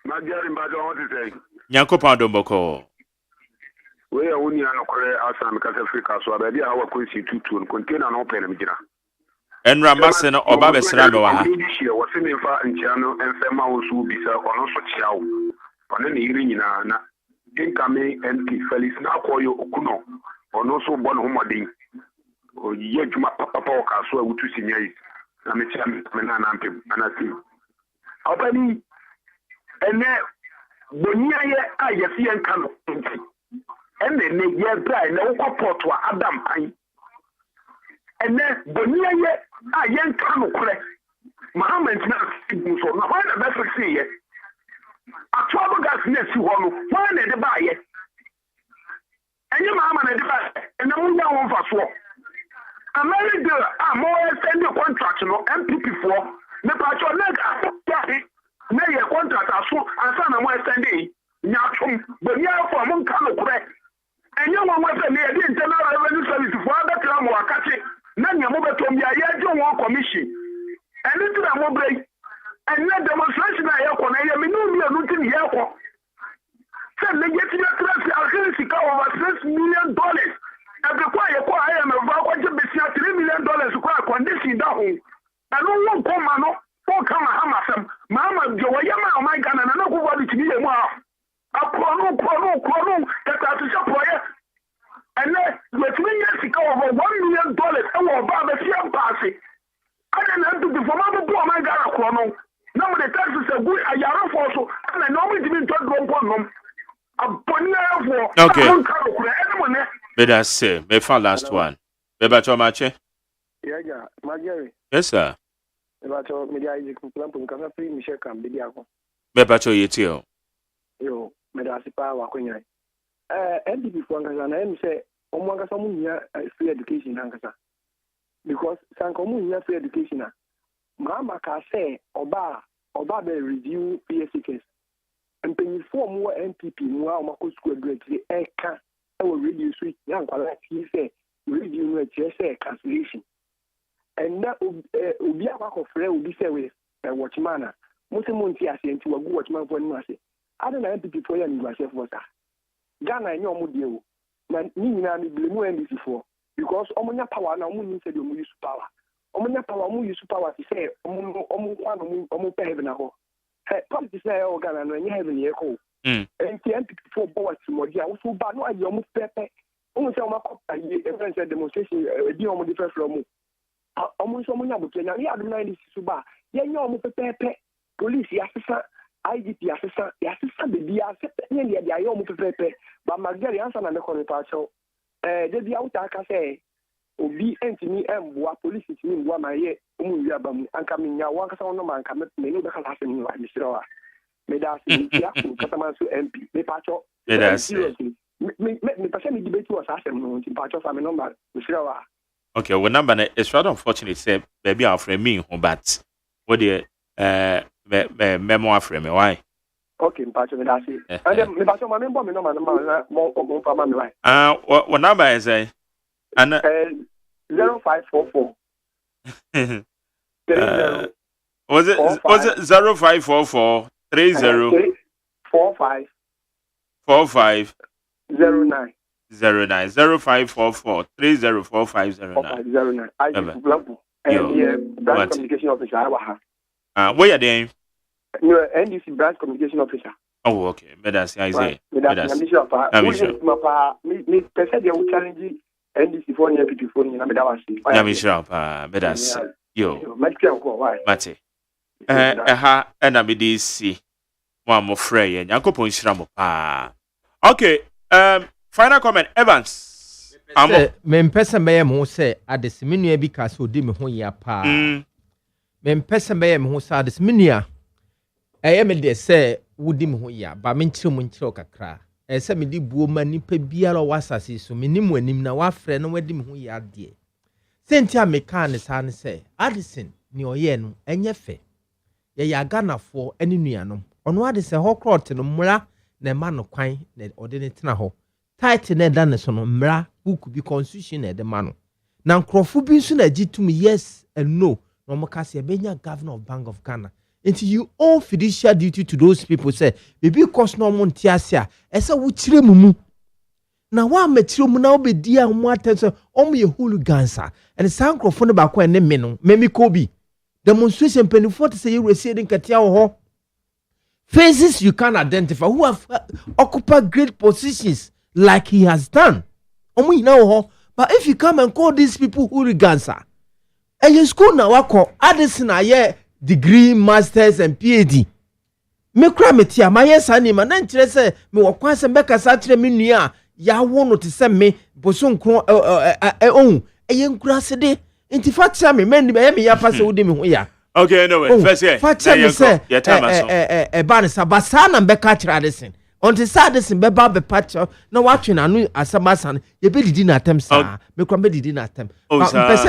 ma jari mba do what say nyankopon do mboko we ya woni an kore ASEM ka Africa so ba dia hawa ko si tutu container no pe na mjira enra mase no oba besra me wa ha wose ne fa nchia no enfema wo so bisa ono so chiawo ono ne yiri nyina na incoming NP Felix na akoyo okuno ono so bo no homodin o ye djuma papa o ka so awutu sinyai na me chia me na na mpem anasi obani ene bonia ye ayesi enka no nti ene ne ye bra na wo koport wa Adam Pan ene bonia ye ayenka no kore Muhammad na sibu so na why na be fix ye atwa gas na si ho no why na de ba ye enye Muhammad na de ba ene mu ya won fa so America mo send the contract no MPP for me pa cho na ga na ye contract aso ansa na mo send e nya twom bonia for mo nka no kore enye won wa se me de internal revenue service for ada kra mo akati na nya mo betom ya ye jo won commission eni tu na mo brei enya demonstration na ye ko na ye me no mi anu tin ye ko se le ye ti na trasi alkesi ka over $6 million ebe kwa ye ko aye me va ko je besia $3 million ko condition da ho anu won ko ma no ko kama hamasem mama jo wa ye ma o my Ghana na ko body ti ye mu a akoro tata tu shop ye ene wetimi ye sika over $1 million e wo ba be sia paase ana na ndu before ma bo my Ghana ko no na mo de taxes e gu ayaro for so ana no mo dimi to do nko nom abonya for okay but that's say me for last one be ba cho ma che yeah magere yes sir be ba cho me dia izi plan pun ka free mi share kam be dia ko be ba cho yeti o yo me da sipa wa ko nyai NDP for ngasa na em say omo ngasa mu nya free education ngasa because sanko mu nya free education na mama ka say oba be review PSC case mpenyi form wo NPP mu a omako school grade eka e wo review so nya nkwala ti say review no e say cancellation and na obi akwa frɛ obi say we watchman mo se mo nti ase nti wagu watchman for ni ase ada na NPP for ya ni gba for ta Ghana enye omo die o na ni nyina ni blemu NDC for because omo nya power na omo ni say omo use power omo nya power omo use power ti say omo kwa no omo pay heaven na ho politics na ya Ghana no enye heaven ye ko enti NPP for power ti mo dia wo so ba no aye omo pepe omo say omo akọ ye event demonstration di omo different from omo so omo nya bo kenya ya adum na NDC so ba ye nya omo pepe police ya sesa IGP assistant de dia assistant ne dia ya omo pepe ba magari ansa na me ko pa cho de dia uta ka say obi entimi emboa police timi mboa ma ye omu wi abamu anka minya wa ka sa no man ka me no be ka la se ni wa mi sira wa me da se ya ku ka ta so MP me pa cho me da se me pa se mi debate was asem no ti pa cho fa me no ma mi sira wa okay well number it's rather unfortunate say baby our friend me who but what the me more friend me why Okay, mpacho me dasi. And me mpacho ma me mbo me no man mo fa ma me right. What number is it? And 0544 30 was it 0544 30 45 45 09 0544 304509. I just blanco. And branch communication officer I have. Where are they? No, NDC branch communication officer. Oh, okay. Better say I say. Me person dey challenge NDC for near people for na me da was. Ya me sure pa better say. Yo. Mate. Ha na me dey see. Mo mo frɛ yɛ. Yakopon hyira mo pa. Okay. Final comment Evans. Me mpesa me mo say adesimnua bi ka so odi me ho ya pa. Me mpesa me ho say adesimnua me de say wodi me ho ya ba me nkyere kakra. Say me di buo ma nipa biara wasase so me nim wanim na wa frɛ no wadi me ho ya de. Sentia me kan ne sa ne say Addison ni oye no enye fe. Ye ya Ghanafo ene nuanom. Ono Addison ho crot no mmra na ma no kwan na ode ne tena ho. Title na da ne so no mmra book bi constitution na de ma no. Na nkrofo bi nso na gitum yes and no. No mo ka se benya governor of Bank of Ghana. Until you owe fiduciary duty to those people say baby cost no mo ntiasia ese wo kire mumu na wa matire mu na obedi a mo atenso omo ye hooligans and san crofo no ba ko ene me no memi kobi demonstration penifo to say you receive in katia ho faces you can identify who have occupied great positions like he has done omo ina ho. But if you come and call these people hooligans and your school na wako Addison aye degree, masters and PhD. Me kra metia ma yes anima na nkyere se me wokwan se mbeka sa kire me nua ya wono te se me boso nkro eye nkura se de nti fatia me mani be me ya fa se wodi me ho ya. Okay, anyway, first here. Fatia me se ba ne sabasa na mbeka kire Addison. Onti sa Addison be ba be patcho na watwe na anu asabasa ye be didi na atem sa me kra be didi na atem.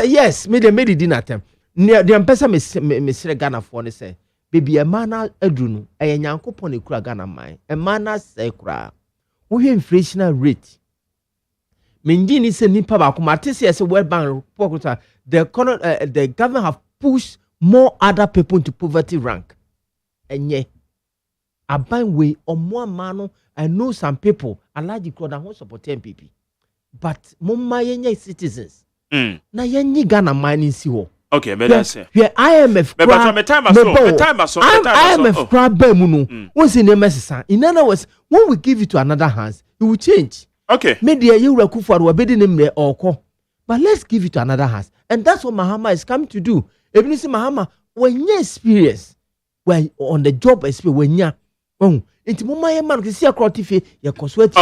Yes, me didi na atem. The mpesa me sire Ghana for ne say baby emana adunu eye nyankopon e kura Ghana man emana say kura wo hwe inflation rate menji ni se nipa ba ko matese say World Bank report the government have pushed more other people into poverty rank enye aban we omo amano. I know some people alaji kura da ho support MPP but momma yenye citizens na yenye Ghana man nsi ho. Okay, better say. Yeah, IMF. But my time IMF crab bemuno. Once in the message. In other words, when we give it to another hands, it will change. Okay. Maybe you reku for we bedi name or call. But let's give it to another hands. And that's what Mahama is coming to do. Even if Mahama, when you experience, when on the job experience, when you it's my man can see a crowd your coswet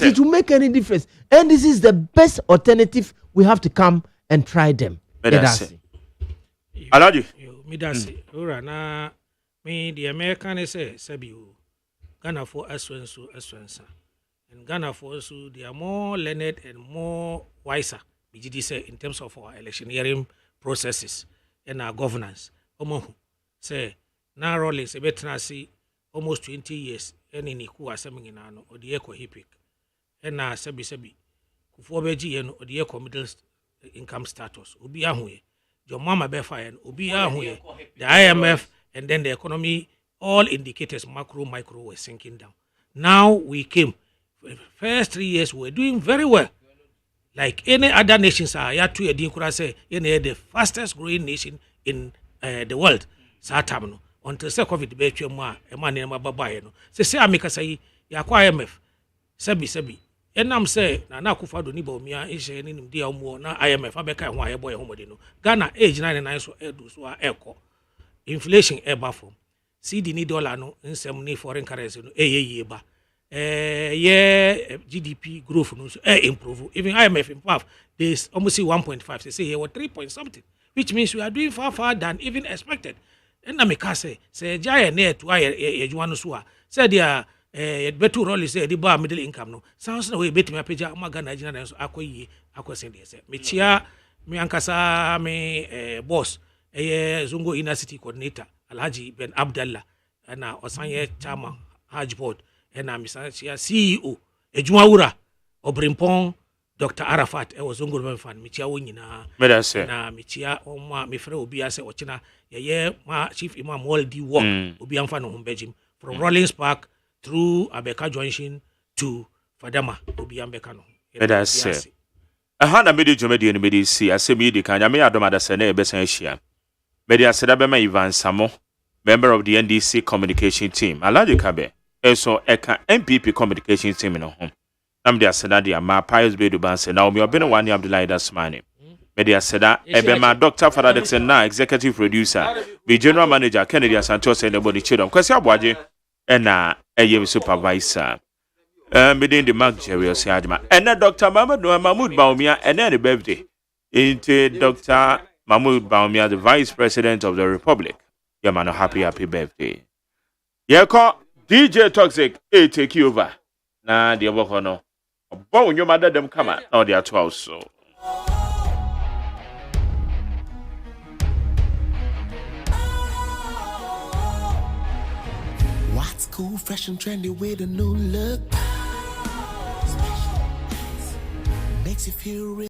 it will make any difference. And this is the best alternative. We have to come and try them. Aladi. Me dasi. Ora na me the American say sabi Ghana for aswensa. And Ghana for so they are more learned and more wiser. BGD say in terms of our electioneering processes and our governance. Omo say na role say betna see almost 20 years any ni ku asem nyina no odi eko hipik. And na sabi kufo beji ye no odi eko middle income status obi ahoye your mama be fire obi ahoye the IMF and then the economy all indicators macro micro were sinking down. Now we came first 3 years we were doing very well like any other nations are ya to edin kura say the fastest growing nation in the world satam no until say covid be twam a man na baba ye no say ameka say ya kwa IMF sabi enam say na akufado ni ba omia ehye ni nim dia omo na IMF abeka ho ayebo ye homode no Ghana age 99 so edu so eko inflation eba from CD ni dollar no nsem ni foreign currency no ye ba GDP growth no so improve even IMF in fact they almost see 1.5 they say here what 3 point something which means we are doing far than even expected. And na me ka say jaya na to aye no so a say dia better role say the bar middle income no sounds na we bet me apagya amaga Nigeria so akoyi akosen dey say me chia me ankasa me boss Zungo Inner City coordinator Alhaji Ben Abdallah ɛna ɔsan yɛ chairman Hajj board ɛna misan CEO Ejumawura Obrimpong Dr. Arafat was on good fan michia wo nyina na michia oma me frɛ obi ase ɔkyena yɛyɛ ma chief imam YIDI walk obi amfa no hombejim from Rollins Park through Abeka Junction to Fadama obi ambeka no medase aha na mede dwomadi no mede si asɛm yi di kan nyame adomada sɛ na ɛbɛsan ahyia mede aseda bɛma Ivan Samo member of the NDC communication team Alhaji Kabe eso eka MPP communication team no ho nam de aseda de ama Pius Bedu Banse na omi obene wani Abdullahi Dasmani me de aseda ebema Dr. Faradexen na executive producer be general manager Kennedy Santos and the body chidom kwesi aboaje na eyem supervisor me de Mark Jerry Osiadma and Dr. Mahmoud Baumia and the birthday into Dr. Mahmoud Baumia the vice president of the republic. Yeah man, happy birthday. Yeah, call DJ Toxic take you over. Na the work no. But when your mother them come out, now they are 12 so. What's cool, fresh and trendy with a new look? Makes you feel real.